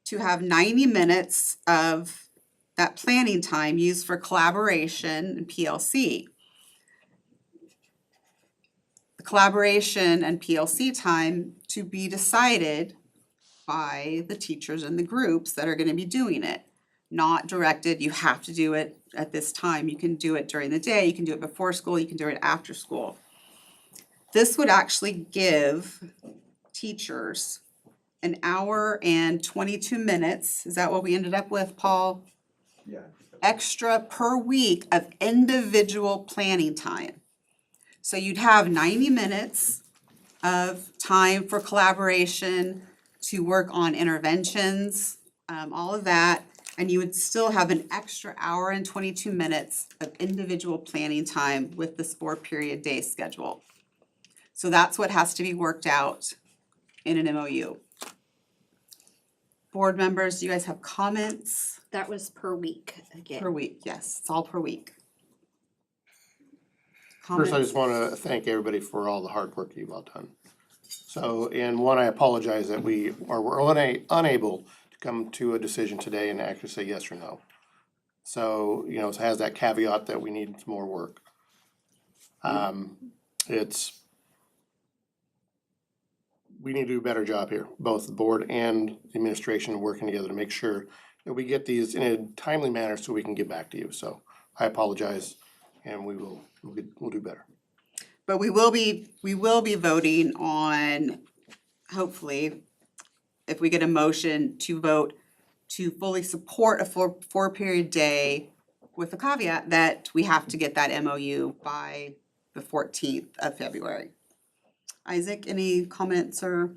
[SPEAKER 2] to have 90 minutes of that planning time used for collaboration and PLC. The collaboration and PLC time to be decided by the teachers and the groups that are gonna be doing it. Not directed, you have to do it at this time. You can do it during the day, you can do it before school, you can do it after school. This would actually give teachers an hour and 22 minutes, is that what we ended up with, Paul?
[SPEAKER 18] Yeah.
[SPEAKER 2] Extra per week of individual planning time. So you'd have 90 minutes of time for collaboration, to work on interventions, all of that. And you would still have an extra hour and 22 minutes of individual planning time with this 4-period day schedule. So that's what has to be worked out in an MOU. Board members, do you guys have comments?
[SPEAKER 4] That was per week again.
[SPEAKER 2] Per week, yes, it's all per week.
[SPEAKER 21] First, I
[SPEAKER 2] Comments?
[SPEAKER 21] just wanna thank everybody for all the hard work you've all done. So, and one, I apologize that we're unable to come to a decision today and actually say yes or no. So, you know, it has that caveat that we need some more work. We need to do a better job here, both the board and the administration working together to make sure that we get these in a timely manner so we can get back to you. So I apologize, and we'll do better.
[SPEAKER 2] But we will be voting on, hopefully, if we get a motion to vote to fully support a 4-period day with the caveat that we have to get that MOU by the 14th of February. Isaac, any comments or?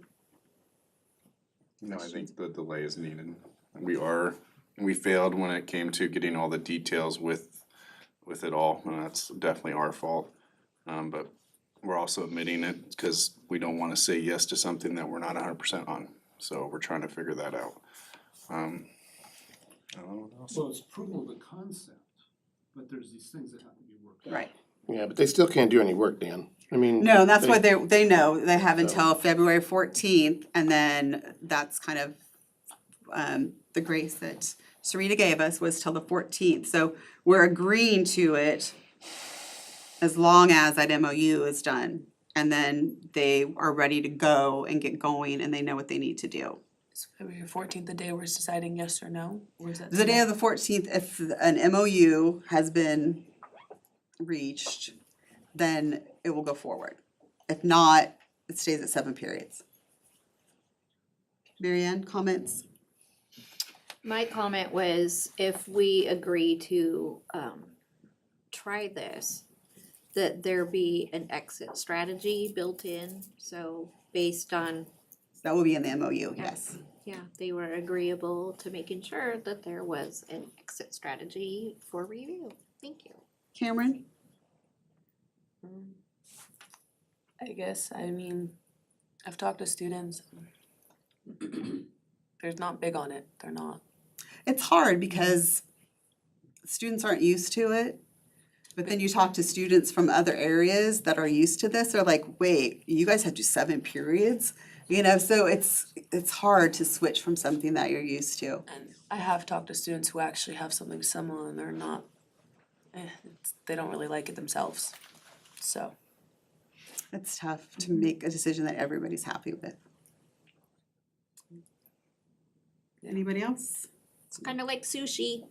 [SPEAKER 9] No, I think the delay is needed. We failed when it came to getting all the details with it all, and that's definitely our fault. But we're also admitting it because we don't wanna say yes to something that we're not 100% on. So we're trying to figure that out. I don't know what else.
[SPEAKER 6] So it's approval of the concept, but there's these things that have to be worked out.
[SPEAKER 2] Right.
[SPEAKER 21] Yeah, but they still can't do any work, Dan. I mean.
[SPEAKER 2] No, and that's
[SPEAKER 21] they-
[SPEAKER 2] why they know, they have
[SPEAKER 21] So-
[SPEAKER 2] until February 14th, and then that's kind of, the grace that Sarita gave us was till the 14th, so we're agreeing to it as long as that MOU is done, and then they are ready to go and get going, and they know what they need to do.
[SPEAKER 1] So February 14th, the day we're deciding yes or no, or is that?
[SPEAKER 2] The day of the 14th, if an MOU has been reached, then it will go forward. If not, it stays at 7 periods. Mary Ann, comments?
[SPEAKER 4] My comment was if we agree to try this, that there be an exit strategy built in, so based on,
[SPEAKER 2] That will be in the MOU, yes.
[SPEAKER 4] yeah, they were agreeable to making sure that there was an exit strategy for review. Thank you.
[SPEAKER 2] Cameron?
[SPEAKER 1] I guess, I mean, I've talked to students. They're not big on it, they're not.
[SPEAKER 2] It's hard because students aren't used to it. But then you talk to students from other areas that are used to this, they're like, wait, you guys have to do 7 periods? You know, so it's hard to switch from something that you're used to.
[SPEAKER 1] And I have talked to students who actually have something similar and they're not, they don't really like it themselves, so.
[SPEAKER 2] It's tough to make a decision that everybody's happy with. Anybody else?
[SPEAKER 4] It's kind of like sushi.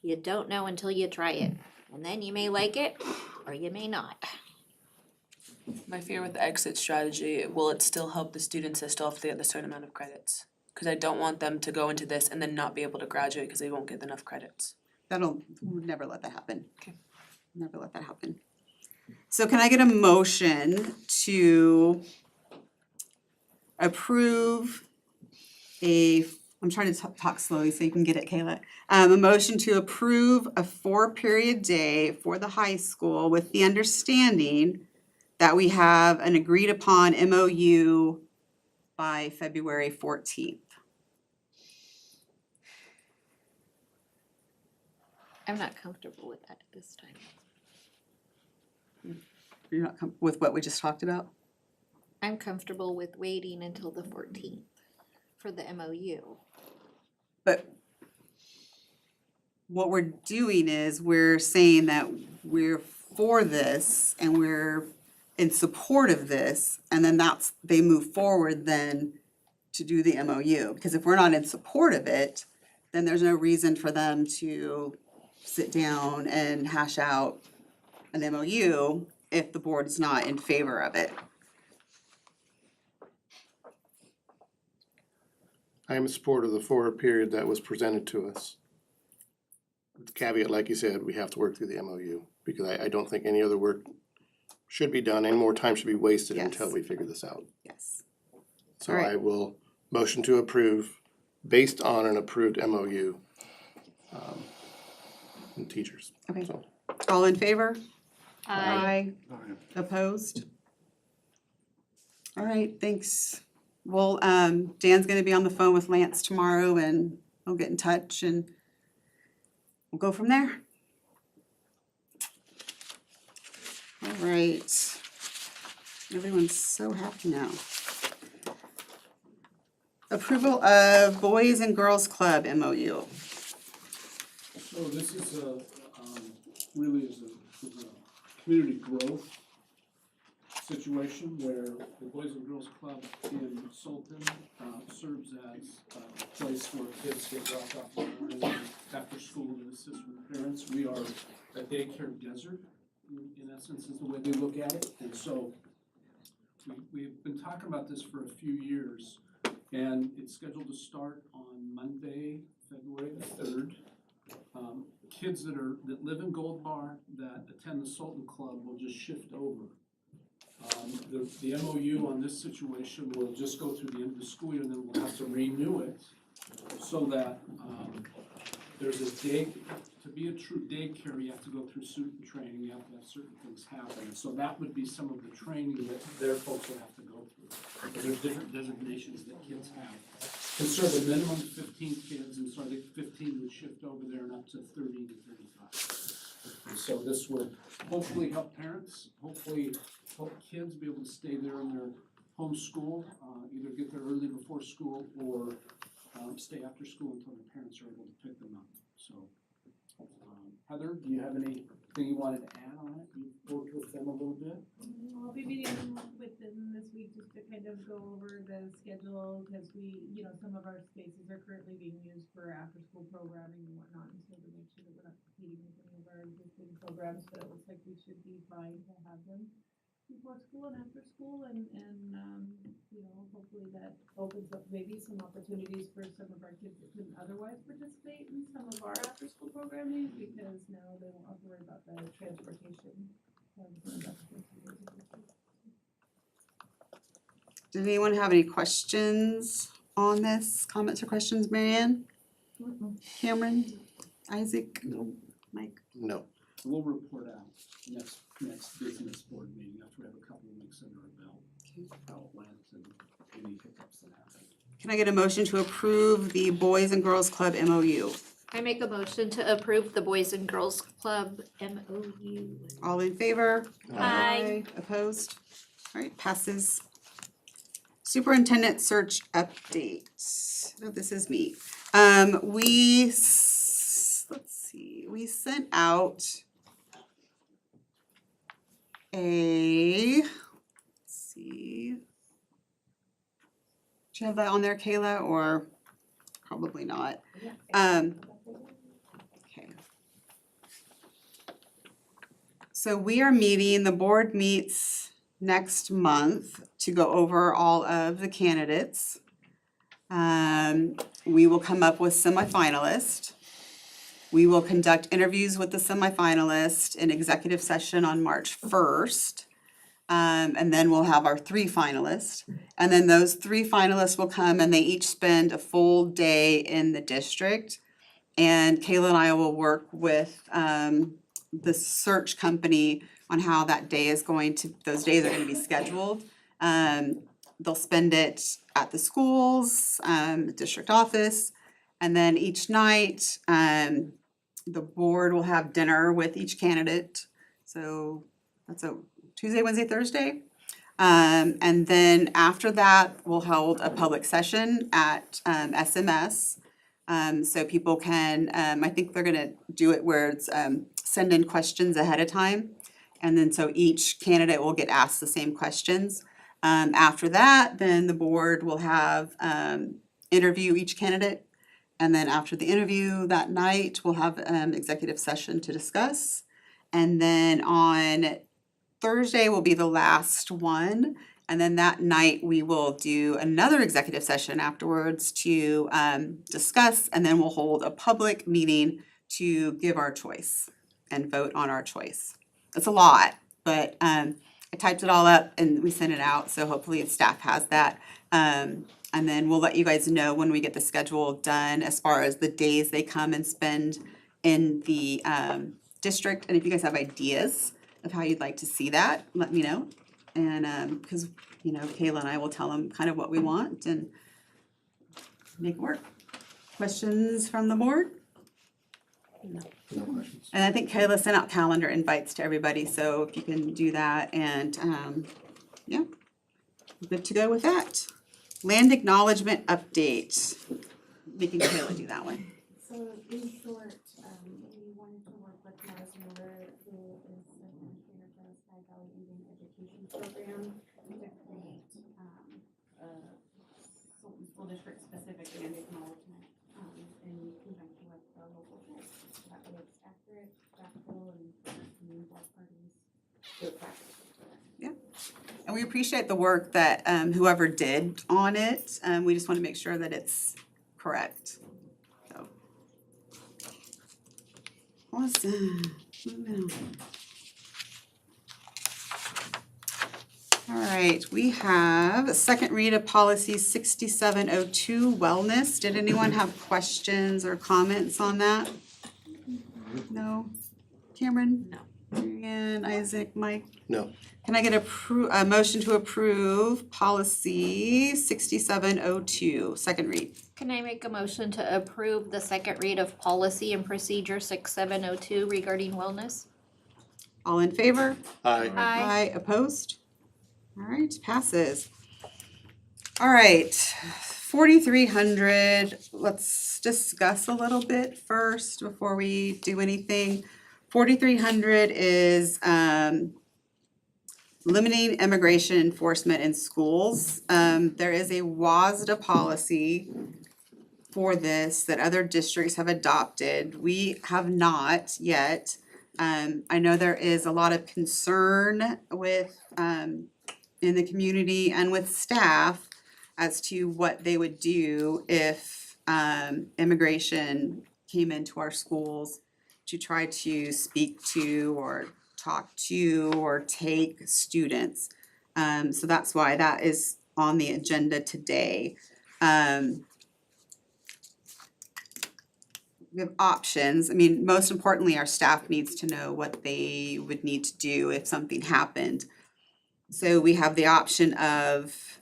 [SPEAKER 4] You don't know until you try it, and then you may like it or you may not.
[SPEAKER 1] My fear with the exit strategy, will it still help the students that still have to get a certain amount of credits? Cause I don't want them to go into this and then not be able to graduate because they won't get enough credits.
[SPEAKER 2] We'll never let that happen.
[SPEAKER 1] Okay.
[SPEAKER 2] Never let that happen. So can I get a motion to approve I'm trying to talk slowly so you can get it, Kayla. A motion to approve a 4-period day for the high school with the understanding that we have an agreed upon MOU by February 14th.
[SPEAKER 4] I'm not comfortable with that at this time.
[SPEAKER 2] You're not with what we just talked about?
[SPEAKER 4] I'm comfortable with waiting until the 14th for the MOU.
[SPEAKER 2] But what we're doing is we're saying that we're for this and we're in support of this, and then they move forward then to do the MOU. Because if we're not in support of it, then there's no reason for them to sit down and hash out an MOU if the board is not in favor of it.
[SPEAKER 21] I am in support of the 4 period that was presented to us. With the caveat, like you said, we have to work through the MOU, because I don't think any other work should be done, any more time should be wasted until
[SPEAKER 2] Yes.
[SPEAKER 21] we figure this out.
[SPEAKER 2] Yes.
[SPEAKER 21] So
[SPEAKER 2] Alright.
[SPEAKER 21] I will motion to approve based on an approved MOU. From teachers.
[SPEAKER 2] Okay.
[SPEAKER 21] So,
[SPEAKER 2] All in favor?
[SPEAKER 4] Aye.
[SPEAKER 2] Opposed? All right, thanks. Well, Dan's gonna be on the phone with Lance tomorrow and I'll get in touch and we'll go from there. All right. Everyone's so happy now. Approval of Boys and Girls Club MOU.
[SPEAKER 6] So this is really is a community growth situation where the Boys and Girls Club in Sultan serves as a place where kids get dropped off after school to assist with parents. We are a daycare desert, in essence, is the way they look at it. And so we've been talking about this for a few years, and it's scheduled to start on Monday, February the 3rd. Kids that live in Gold Bar that attend the Sultan Club will just shift over. The MOU on this situation will just go through the end of the school year, and then we'll have to renew it so that there's a day, to be a true daycare, you have to go through certain training, you have to have certain things happen. And so that would be some of the training that their folks will have to go through. Because there's different designations that kids have. conserve a minimum of 15 kids, and so I think 15 would shift over there and up to 30 to 35. And so this would hopefully help parents, hopefully help kids be able to stay there in their home school, either get there early before school or stay after school until their parents are able to pick them up. So, Heather, do you have anything you wanted to add on it? You worked with them a little bit?
[SPEAKER 5] I'll be meeting with them this week just to kind of go over the schedule, because some of our spaces are currently being used for after-school programming and whatnot, and so to make sure that we're not competing with any of our existing programs, but it looks like we should be fine to have them before school and after school, and hopefully that opens up maybe some opportunities for some of our kids that couldn't otherwise participate in some of our after-school programming, because now they won't have to worry about the transportation.
[SPEAKER 2] Did anyone have any questions on this? Comments or questions, Marianne? Cameron? Isaac? Mike?
[SPEAKER 21] No.
[SPEAKER 6] We'll report out next business board meeting after we have a couple of weeks under our belt. How it went and any hiccups that happened.
[SPEAKER 2] Can I get a motion to approve the Boys and Girls Club MOU?
[SPEAKER 4] I make a motion to approve the Boys and Girls Club MOU.
[SPEAKER 2] All in favor?
[SPEAKER 4] Aye.
[SPEAKER 2] Opposed? All right, passes. Superintendent search update. Oh, this is me. Let's see, we sent out let's see. Do you have that on there, Kayla, or probably not? Okay. So we are meeting, the board meets next month to go over all of the candidates. We will come up with semifinalists. We will conduct interviews with the semifinalists in executive session on March 1st. And then we'll have our 3 finalists. And then those 3 finalists will come and they each spend a full day in the district. And Kayla and I will work with the search company on how that day is those days are gonna be scheduled. They'll spend it at the schools, district office, and then each night, the board will have dinner with each candidate. So that's a Tuesday, Wednesday, Thursday. And then after that, we'll hold a public session at SMS. So people can, I think they're gonna do it where it's send in questions ahead of time. And then so each candidate will get asked the same questions. After that, then the board will have interview each candidate. And then after the interview that night, we'll have executive session to discuss. And then on Thursday will be the last one. And then that night, we will do another executive session afterwards to discuss, and then we'll hold a public meeting to give our choice and vote on our choice. It's a lot, but I typed it all up and we sent it out, so hopefully staff has that. And then we'll let you guys know when we get the schedule done as far as the days they come and spend in the district. And if you guys have ideas of how you'd like to see that, let me know. And because Kayla and I will tell them kind of what we want and make it work. Questions from the board? No.
[SPEAKER 21] No questions.
[SPEAKER 2] And I think Kayla sent out calendar invites to everybody, so if you can do that, and yeah, good to go with that. Land acknowledgement update. Making Kayla do that one.
[SPEAKER 7] So in short, we wanted to work with Mars Miller, who is the administrator for the Sky Valley Indian Education Program, to create a Sultan School District specific land acknowledgement in conjunction with the local board. That way it's accurate, practical, and both parties do it practically.
[SPEAKER 2] Yeah, and we appreciate the work that whoever did on it. We just want to make sure that it's correct. So. Awesome. Moving on. All right, we have a second read of policy 6702 wellness. Did anyone have questions or comments on that? No? Cameron?
[SPEAKER 4] No.
[SPEAKER 2] Marianne, Isaac, Mike?
[SPEAKER 21] No.
[SPEAKER 2] Can I get a motion to approve policy 6702, second read?
[SPEAKER 4] Can I make a motion to approve the second read of policy and procedure 6702 regarding wellness?
[SPEAKER 2] All in favor?
[SPEAKER 21] Aye.
[SPEAKER 4] Aye.
[SPEAKER 2] Opposed? All right, passes. All right, 4,300, let's discuss a little bit first before we do anything. 4,300 is limiting immigration enforcement in schools. There is a WASDA policy for this that other districts have adopted. We have not yet. I know there is a lot of concern with, in the community and with staff as to what they would do if, immigration came into our schools to try to speak to or talk to or take students. So that's why that is on the agenda today. We have options. I mean, most importantly, our staff needs to know what they would need to do if something happened. So we have the option of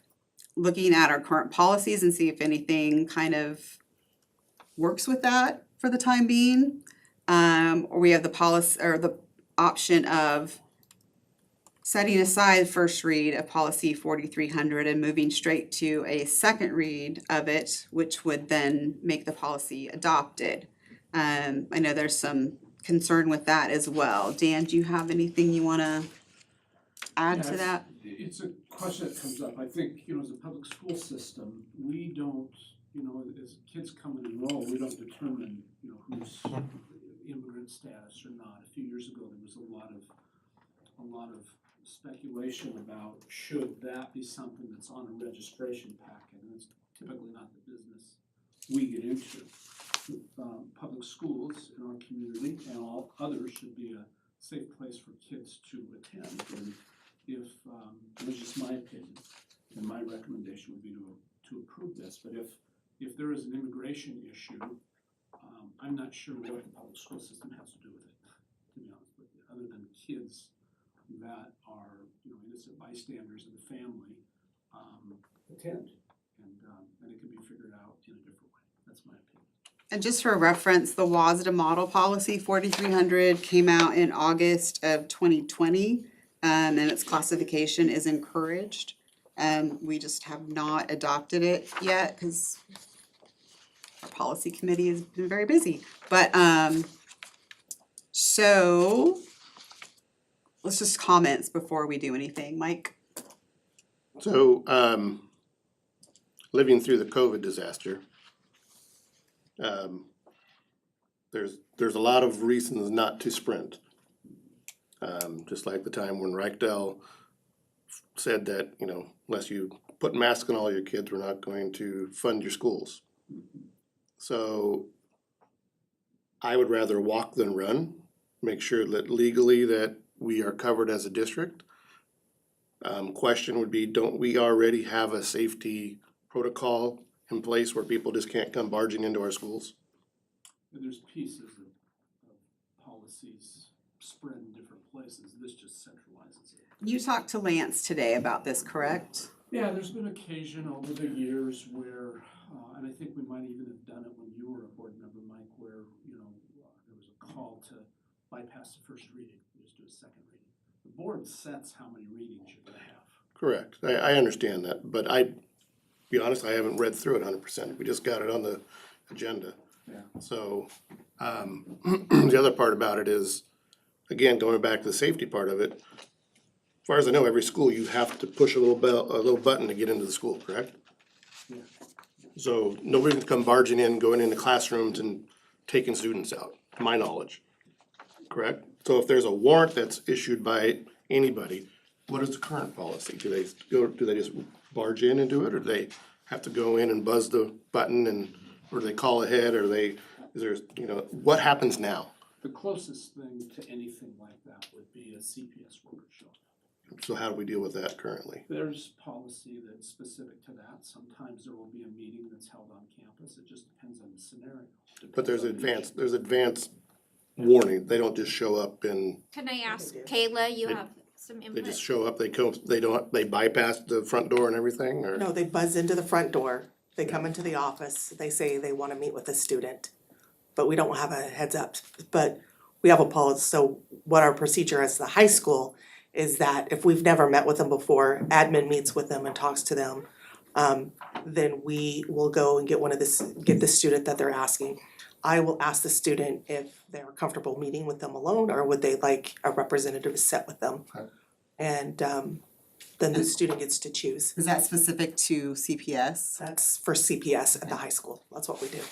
[SPEAKER 2] looking at our current policies and see if anything kind of works with that for the time being. Or we have the policy or the option of setting aside first read of policy 4,300 and moving straight to a second read of it, which would then make the policy adopted. I know there's some concern with that as well. Dan, do you have anything you wanna add to that?
[SPEAKER 6] It's a question that comes up. I think, as a public school system, we don't, as kids come and enroll, we don't determine, who's immigrant status or not. A few years ago, there was a lot of speculation about should that be something that's on a registration packet, and it's typically not the business we get into. Public schools in our community and all others should be a safe place for kids to attend. And if, it's just my opinion, and my recommendation would be to approve this, but if there is an immigration issue, I'm not sure what the public school system has to do with it, to be honest with you, other than kids that are, innocent bystanders in the family, attend. And it can be figured out in a different way. That's my opinion.
[SPEAKER 2] And just for reference, the WASDA model policy 4,300 came out in August of 2020, and its classification is encouraged. We just have not adopted it yet because our policy committee has been very busy. But so let's just comments before we do anything. Mike?
[SPEAKER 21] So, living through the COVID disaster, there's a lot of reasons not to sprint. Just like the time when Reichdell said that, unless you put masks on all your kids, we're not going to fund your schools. So I would rather walk than run, make sure that legally that we are covered as a district. Question would be, don't we already have a safety protocol in place where people just can't come barging into our schools?
[SPEAKER 6] And there's pieces of policies spread in different places. This just centralizes it.
[SPEAKER 2] You talked to Lance today about this, correct?
[SPEAKER 6] Yeah, there's been occasion over the years where, and I think we might even have done it when you were a board member, Mike, where, there was a call to bypass the first reading, just do a second reading. The board sets how many readings you're gonna have.
[SPEAKER 21] Correct, I understand that, but be honest, I haven't read through it 100%. We just got it on the agenda.
[SPEAKER 6] Yeah.
[SPEAKER 21] So, the other part about it is, again, going back to the safety part of it, as far as I know, every school, you have to push a little button to get into the school, correct?
[SPEAKER 6] Yeah.
[SPEAKER 21] So nobody can come barging in, going into classrooms and taking students out, to my knowledge, correct? So if there's a warrant that's issued by anybody, what is the current policy? Do they just barge in and do it, or do they have to go in and buzz the button or do they call ahead, or what happens now?
[SPEAKER 6] The closest thing to anything like that would be a CPS worker showing up.
[SPEAKER 21] So how do we deal with that currently?
[SPEAKER 6] There's policy that's specific to that. Sometimes there will be a meeting that's held on campus. It just depends on the scenario.
[SPEAKER 21] But there's advanced warning. They don't just show up and
[SPEAKER 4] Can I ask Kayla, you have some input?
[SPEAKER 21] they just show up, they bypass the front door and everything, or?
[SPEAKER 8] No, they buzz into the front door They come into the office, they say they wanna meet with a student, but we don't have a heads up, but we have a policy, so what our procedure as the high school is that if we've never met with them before, admin meets with them and talks to them. Then we will go and get get the student that they're asking. I will ask the student if they're comfortable meeting with them alone or would they like a representative to sit with them.
[SPEAKER 21] Okay.
[SPEAKER 8] And then the student gets to choose.
[SPEAKER 2] Is that specific to CPS?
[SPEAKER 8] That's for CPS at the high school, that's what we do.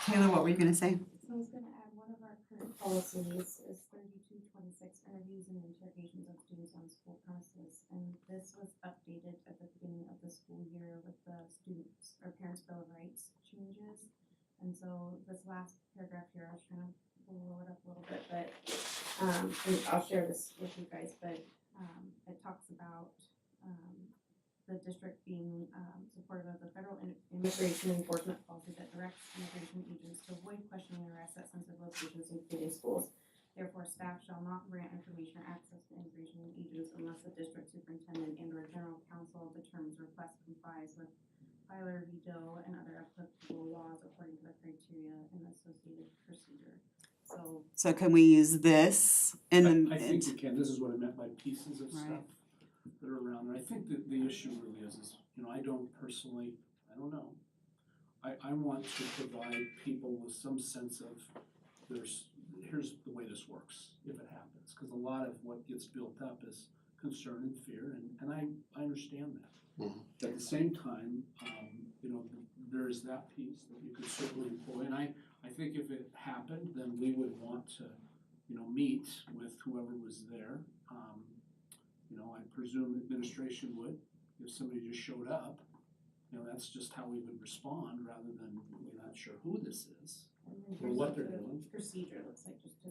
[SPEAKER 2] Kayla, what were you gonna say?
[SPEAKER 7] So I was gonna add, one of our current policies is 3226, interviews and interrogations of students on school premises. And this was updated at the beginning of the school year with the students or parents' bill of rights changes. And so this last paragraph here, I was trying to blow it up a little bit, but and I'll share this with you guys, but it talks about the district being supportive of the federal immigration enforcement policy that directs immigration agents to avoid questioning and arrest at sensitive locations, including schools. Therefore, staff shall not grant information or access to immigration agents unless the district superintendent and or general counsel determines request complies with Tyler v. Doe and other applicable laws according to the criteria and associated procedure.
[SPEAKER 2] So can we use this in the?
[SPEAKER 6] I think you can, this is what I meant by pieces of
[SPEAKER 2] Right.
[SPEAKER 6] stuff that are around there. I think that the issue really is, you know, I don't personally, I don't know. I want to provide people with some sense of, here's the way this works, if it happens. Cause a lot of what gets built up is concern and fear, and I understand that. At the same time, you know, there's that piece that you could certainly employ, and I think if it happened, then we would want to, you know, meet with whoever was there. You know, I presume administration would, if somebody just showed up, you know, that's just how we would respond, rather than we're not sure who this is or what they're doing.
[SPEAKER 5] Procedure looks like, just to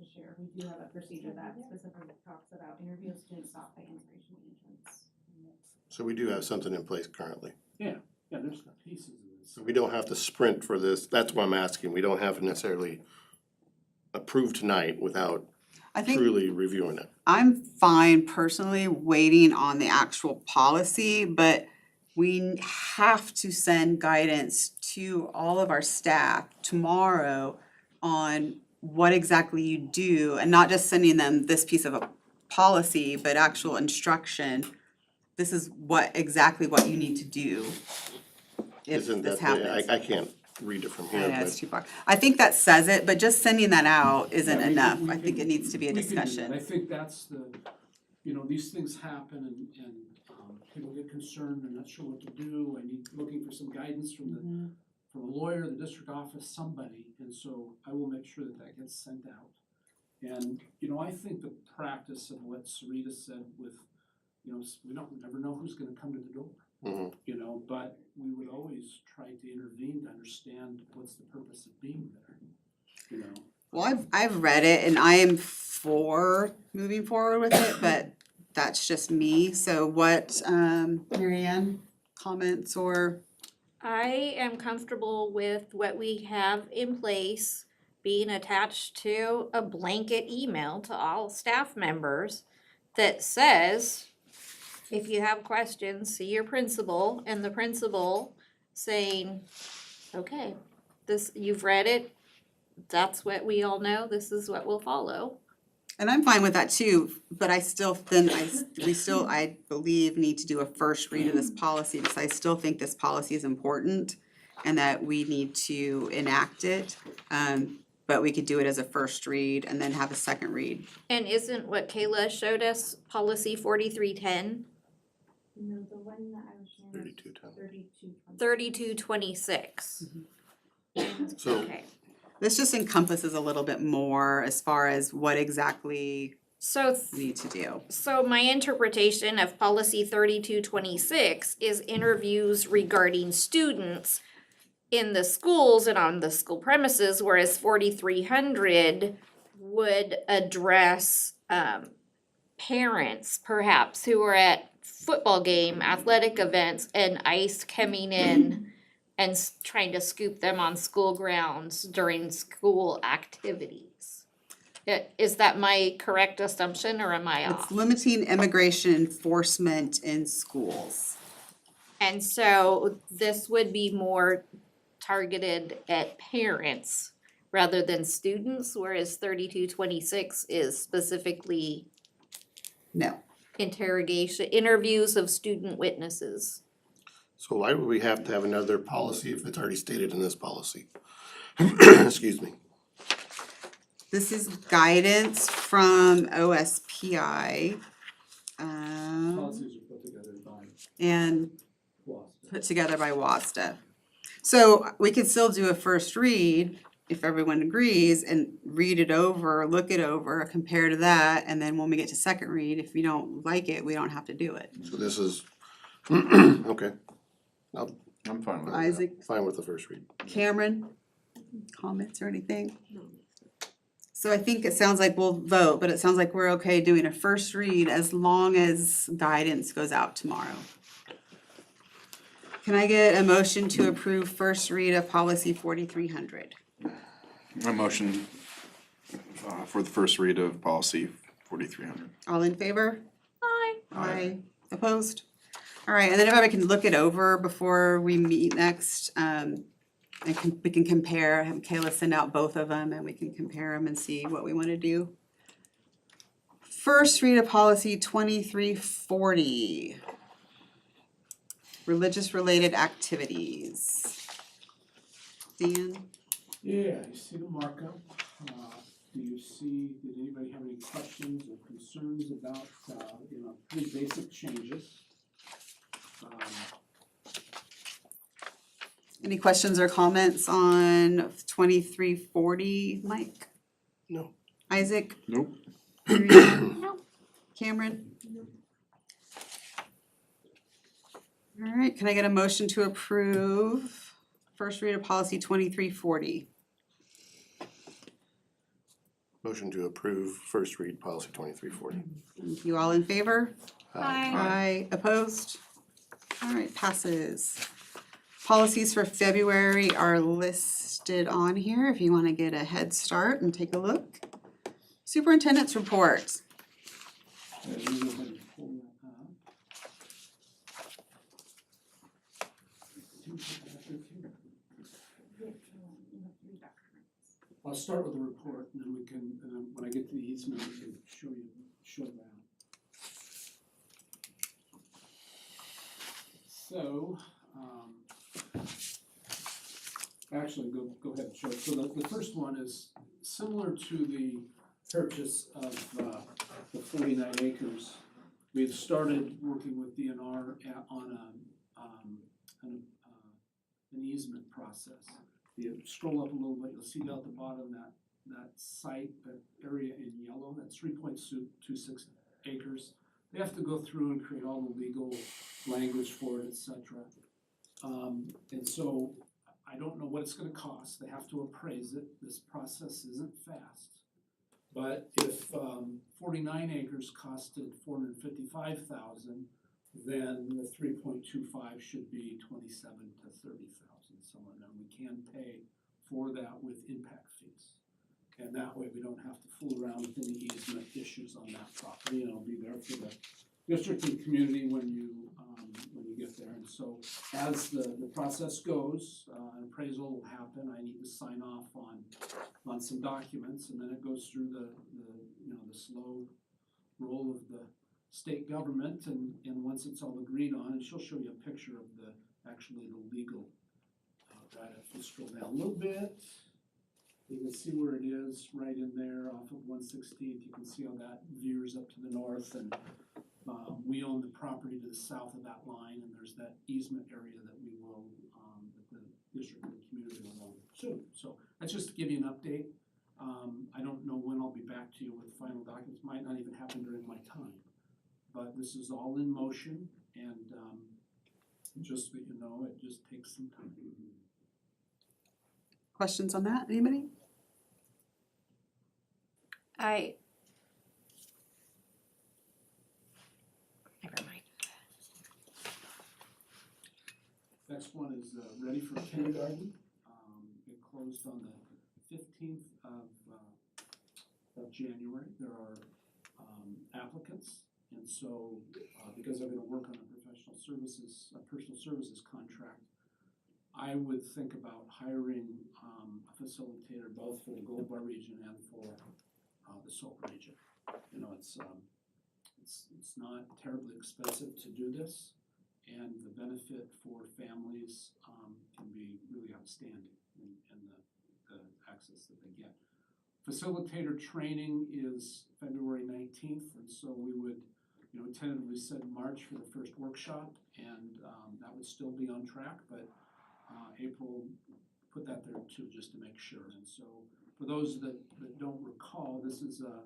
[SPEAKER 5] share, we do have a procedure that specifically talks about interview students sought by immigration agents.
[SPEAKER 21] So we do have something in place currently.
[SPEAKER 6] Yeah, there's the pieces of this.
[SPEAKER 21] So we don't have to sprint for this, that's what I'm asking, we don't have to necessarily approve tonight without
[SPEAKER 2] I think
[SPEAKER 21] truly reviewing it.
[SPEAKER 2] I'm fine personally waiting on the actual policy, but we have to send guidance to all of our staff tomorrow on what exactly you do, and not just sending them this piece of a policy, but actual instruction. This is exactly what you need to do if
[SPEAKER 21] Isn't
[SPEAKER 2] this
[SPEAKER 21] that the-
[SPEAKER 2] happens.
[SPEAKER 21] I can't read it from
[SPEAKER 2] I
[SPEAKER 21] here,
[SPEAKER 2] know, it's
[SPEAKER 21] but
[SPEAKER 2] too far. I think that says it, but just sending that out isn't
[SPEAKER 6] Yeah, we
[SPEAKER 2] enough.
[SPEAKER 6] can-
[SPEAKER 2] I think it needs to be a
[SPEAKER 6] we can do that.
[SPEAKER 2] discussion.
[SPEAKER 6] I think that's the, you know, these things happen and people get concerned, they're not sure what to do, looking for some guidance from a lawyer, the district office, somebody, and so I will make sure that gets sent out. And, you know, I think the practice of what Sarita said with, you know, we never know who's gonna come to the door. You know, but we would always try to intervene to understand what's the purpose of being there, you know.
[SPEAKER 2] Well, I've read it and I am for moving forward with it, but that's just me. So what, Mary Ann, comments or?
[SPEAKER 4] I am comfortable with what we have in place being attached to a blanket email to all staff members that says, if you have questions, see your principal, and the principal saying, okay, this, you've read it, that's what we all know, this is what we'll follow.
[SPEAKER 2] And I'm fine with that too, but I still, we still, I believe, need to do a first read of this policy, because I still think this policy is important and that we need to enact it. But we could do it as a first read and then have a second read.
[SPEAKER 4] And isn't what Kayla showed us, policy 4310?
[SPEAKER 7] No, the one that I was sharing was
[SPEAKER 4] 3226.
[SPEAKER 21] So-
[SPEAKER 4] Okay.
[SPEAKER 2] This just encompasses a little bit more as far as what exactly
[SPEAKER 4] So
[SPEAKER 2] we need to do.
[SPEAKER 4] So my interpretation of policy 3226 is interviews regarding students in the schools and on the school premises, whereas 4300 would address parents perhaps who are at football game, athletic events, and ICE coming in and trying to scoop them on school grounds during school activities. Is that my correct assumption or am I off?
[SPEAKER 2] It's limiting immigration enforcement in schools.
[SPEAKER 4] And so this would be more targeted at parents rather than students, whereas 3226 is specifically
[SPEAKER 2] No.
[SPEAKER 4] interviews of student witnesses.
[SPEAKER 21] So why would we have to have another policy if it's already stated in this policy? Excuse me.
[SPEAKER 2] This is guidance from OSPI.
[SPEAKER 6] Policies are put together by
[SPEAKER 2] And
[SPEAKER 6] WASDA.
[SPEAKER 2] put together by WASDA. So we could still do a first read if everyone agrees and read it over, look it over, compare to that, and then when we get to second read, if we don't like it, we don't have to do it.
[SPEAKER 21] So this is, okay.
[SPEAKER 9] I'm fine with that.
[SPEAKER 2] Isaac,
[SPEAKER 21] Fine with the first read.
[SPEAKER 2] Cameron, comments or anything? So I think it sounds like we'll vote, but it sounds like we're okay doing a first read as long as guidance goes out tomorrow. Can I get a motion to approve first read of policy 4300?
[SPEAKER 9] A motion for the first read of policy 4300.
[SPEAKER 2] All in favor?
[SPEAKER 4] Aye.
[SPEAKER 2] Aye. Opposed? All right, and then if I can look it over before we meet next, we can compare, have Kayla send out both of them and we can compare them and see what we wanna do. First read of policy 2340. Religious related activities. Dan?
[SPEAKER 6] Yeah, you see the markup. Do you see, did anybody have any questions or concerns about, pretty basic changes?
[SPEAKER 2] Any questions or comments on 2340, Mike?
[SPEAKER 21] No.
[SPEAKER 2] Isaac?
[SPEAKER 9] Nope.
[SPEAKER 2] No. Cameron? All right, can I get a motion to approve first read of policy 2340?
[SPEAKER 21] Motion to approve first read policy 2340.
[SPEAKER 2] Thank you, all in favor?
[SPEAKER 4] Aye.
[SPEAKER 2] Aye, opposed? All right, passes. Policies for February are listed on here if you wanna get a head start and take a look. Superintendent's report.
[SPEAKER 6] Let me go ahead and pull that up. I'll start with the report and then we can, and then when I get to the easement, we can show that. So, actually, go ahead and show it. So the first one is similar to the purchase of the 49 acres. We've started working with DNR on an easement process. You scroll up a little bit, you'll see down at the bottom that site, that area in yellow, that's 3.26 acres. They have to go through and create all the legal language for it, et cetera. And so I don't know what it's gonna cost, they have to appraise it, this process isn't fast. But if 49 acres costed $455,000, then the 3.25 should be $27,000 to $30,000, somewhere in there. We can pay for that with impact fees. And that way we don't have to fool around with any easement issues on that property, and it'll be there for the district and community when you get there. And so as the process goes, an appraisal will happen, I need to sign off on some documents, and then it goes through the slow roll of the state government, and once it's all agreed on, and she'll show you a picture of the legal, right, if you scroll down a little bit, you can see where it is, right in there off of 116th, you can see how that veers up to the north, and we own the property to the south of that line, and there's that easement area that we will, that the district and the community will own soon. So that's just to give you an update. I don't know when I'll be back to you with final documents, might not even happen during my time. But this is all in motion, and just so you know, it just takes some time.
[SPEAKER 2] Questions on that, anybody?
[SPEAKER 4] Never mind.
[SPEAKER 6] Next one is ready for kindergarten. It closed on the 15th of January. There are applicants, and so because they're going to work on a professional professional services, personal services contract, I would think about hiring a facilitator both for the Gold Bar region and for the Salt region. You know, it's not terribly expensive to do this, and the benefit for families can be really outstanding in the access that they get. Facilitator training is February 19th, and so we would, you know, tentatively said March for the first workshop, and that would still be on track, but April, put that there too, just to make sure. And so for those that don't recall, this is a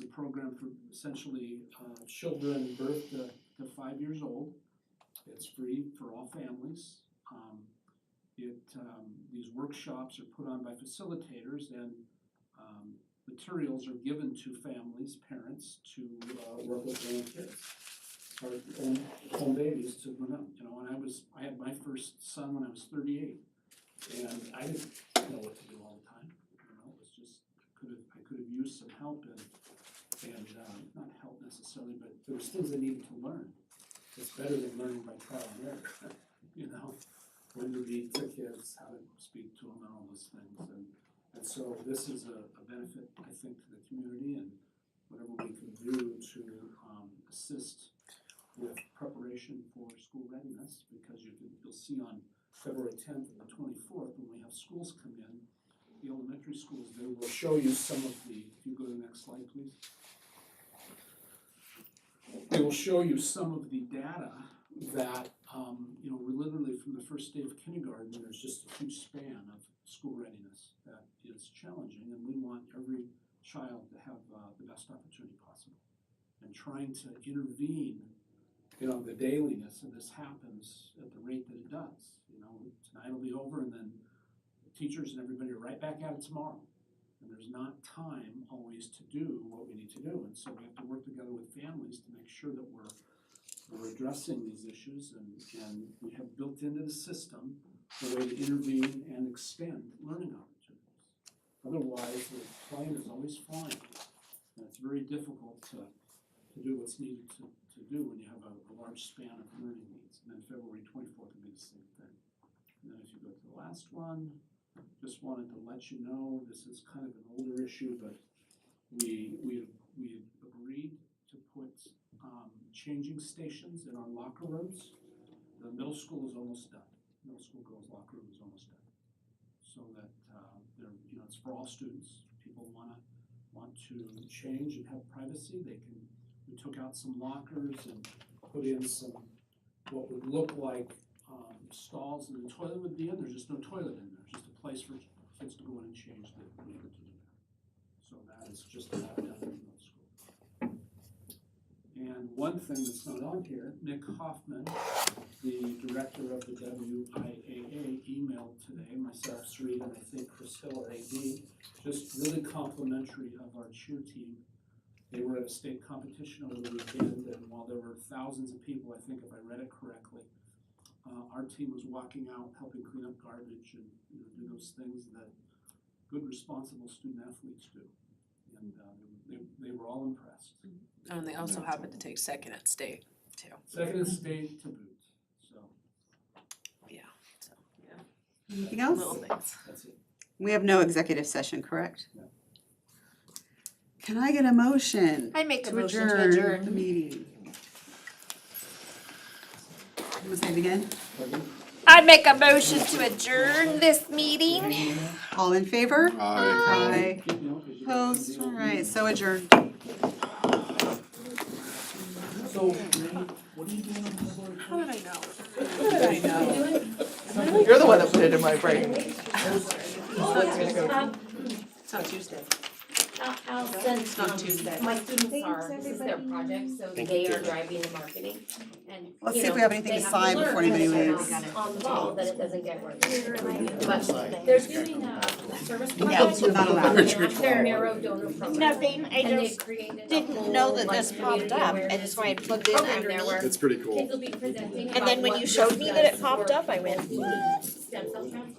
[SPEAKER 6] program for essentially children birth to 5 years old. It's free for all families. These workshops are put on by facilitators, and materials are given to families, parents, to work with their own kids or own babies to learn up. You know, when I had my first son when I was 38, and I didn't know what to do all the time. You know, it was just I could have used some help and not help necessarily, but there was things I needed to learn. It's better than learning by trial and error. You know, when to read to kids, how to speak to them, and all those things. And so this is a benefit, I think, to the community, and whatever we can do to assist with preparation for school readiness, because you'll see on February 10th and the 24th, when we have schools come in, the elementary schools, they will show you some of the, if you go to the next slide, please. They will show you some of the data that, you know, we're literally from the first day of kindergarten, there's just a huge span of school readiness that is challenging, and we want every child to have the best opportunity possible. And trying to intervene, you know, the dailiness of this happens at the rate that it does. You know, tonight will be over, and then the teachers and everybody are right back at it tomorrow. And there's not time always to do what we need to do. And so we have to work together with families to make sure that we're addressing these issues, and we have built into the system a way to intervene and extend learning opportunities. Otherwise, the plane is always flying, and it's very difficult to do what's needed to do when you have a large span of learning needs. And then February 24th will be the same thing. And then if you go to the last one, just wanted to let you know, this is kind of an older issue, but we agreed to put changing stations in our locker rooms. The middle school is almost done. Middle school girls' locker room is almost done. So that they're, you know, it's for all students. People want to change and have privacy. We took out some lockers and put in some what would look like stalls, and the toilet would be in. There's just no toilet in there. It's just a place for kids to go in and change that we needed to do that. So that is just about done in middle school. And one thing that's not on here, Nick Hoffman, the director of the WIAA, emailed today, myself, Sri, and I think Chris Hill, our AD, just really complimentary of our cheer team. They were at a state competition over the weekend, and while there were thousands of people, I think if I read it correctly, our team was walking out, helping clean up garbage and, you know, do those things that good, responsible student athletes do. And they were all impressed.
[SPEAKER 1] And they also happened to take second at state too.
[SPEAKER 6] Second at state to boot, so.
[SPEAKER 1] Yeah, so, yeah.
[SPEAKER 2] Anything else?
[SPEAKER 1] Little things.
[SPEAKER 6] That's it.
[SPEAKER 2] We have no executive session, correct? Can I get a motion?
[SPEAKER 4] I make a
[SPEAKER 2] to
[SPEAKER 4] motion to adjourn.
[SPEAKER 2] the meeting? I'm gonna say it again.
[SPEAKER 4] I'd make a motion to adjourn this meeting.
[SPEAKER 2] All in favor?
[SPEAKER 20] Aye.
[SPEAKER 2] Aye. Opposed? All right, so adjourned.
[SPEAKER 6] So, what are you doing on February?
[SPEAKER 1] How did I know? How did I know?
[SPEAKER 8] You're the one that put it in my brain.
[SPEAKER 1] It's on Tuesday.
[SPEAKER 10] I'll send,
[SPEAKER 1] It's not Tuesday.
[SPEAKER 10] my students are, this is their project, so they are driving the marketing. And,
[SPEAKER 2] Let's
[SPEAKER 10] you
[SPEAKER 2] see if
[SPEAKER 10] know,
[SPEAKER 2] we have anything
[SPEAKER 10] they
[SPEAKER 2] to
[SPEAKER 10] have
[SPEAKER 2] sign
[SPEAKER 10] learn
[SPEAKER 2] before anybody
[SPEAKER 10] when
[SPEAKER 2] leaves.
[SPEAKER 10] it's on the ball, that it doesn't get worse. But they're doing a service
[SPEAKER 2] Yeah,
[SPEAKER 10] project.
[SPEAKER 2] not allowed.
[SPEAKER 10] Their narrow donor program.
[SPEAKER 4] Nothing, I
[SPEAKER 10] And they've
[SPEAKER 4] just
[SPEAKER 10] created a
[SPEAKER 4] didn't
[SPEAKER 10] whole,
[SPEAKER 4] know that
[SPEAKER 10] like,
[SPEAKER 4] this popped
[SPEAKER 10] community
[SPEAKER 4] up,
[SPEAKER 10] awareness
[SPEAKER 4] and so I plugged in
[SPEAKER 10] program there
[SPEAKER 4] underneath.
[SPEAKER 10] where
[SPEAKER 20] It's pretty cool.
[SPEAKER 10] kids will be presenting
[SPEAKER 4] And
[SPEAKER 10] about
[SPEAKER 4] then when
[SPEAKER 10] what
[SPEAKER 4] you
[SPEAKER 10] this
[SPEAKER 4] showed me that it
[SPEAKER 10] does
[SPEAKER 4] popped
[SPEAKER 10] for
[SPEAKER 4] up, I went,
[SPEAKER 10] people who need stem cell transplant.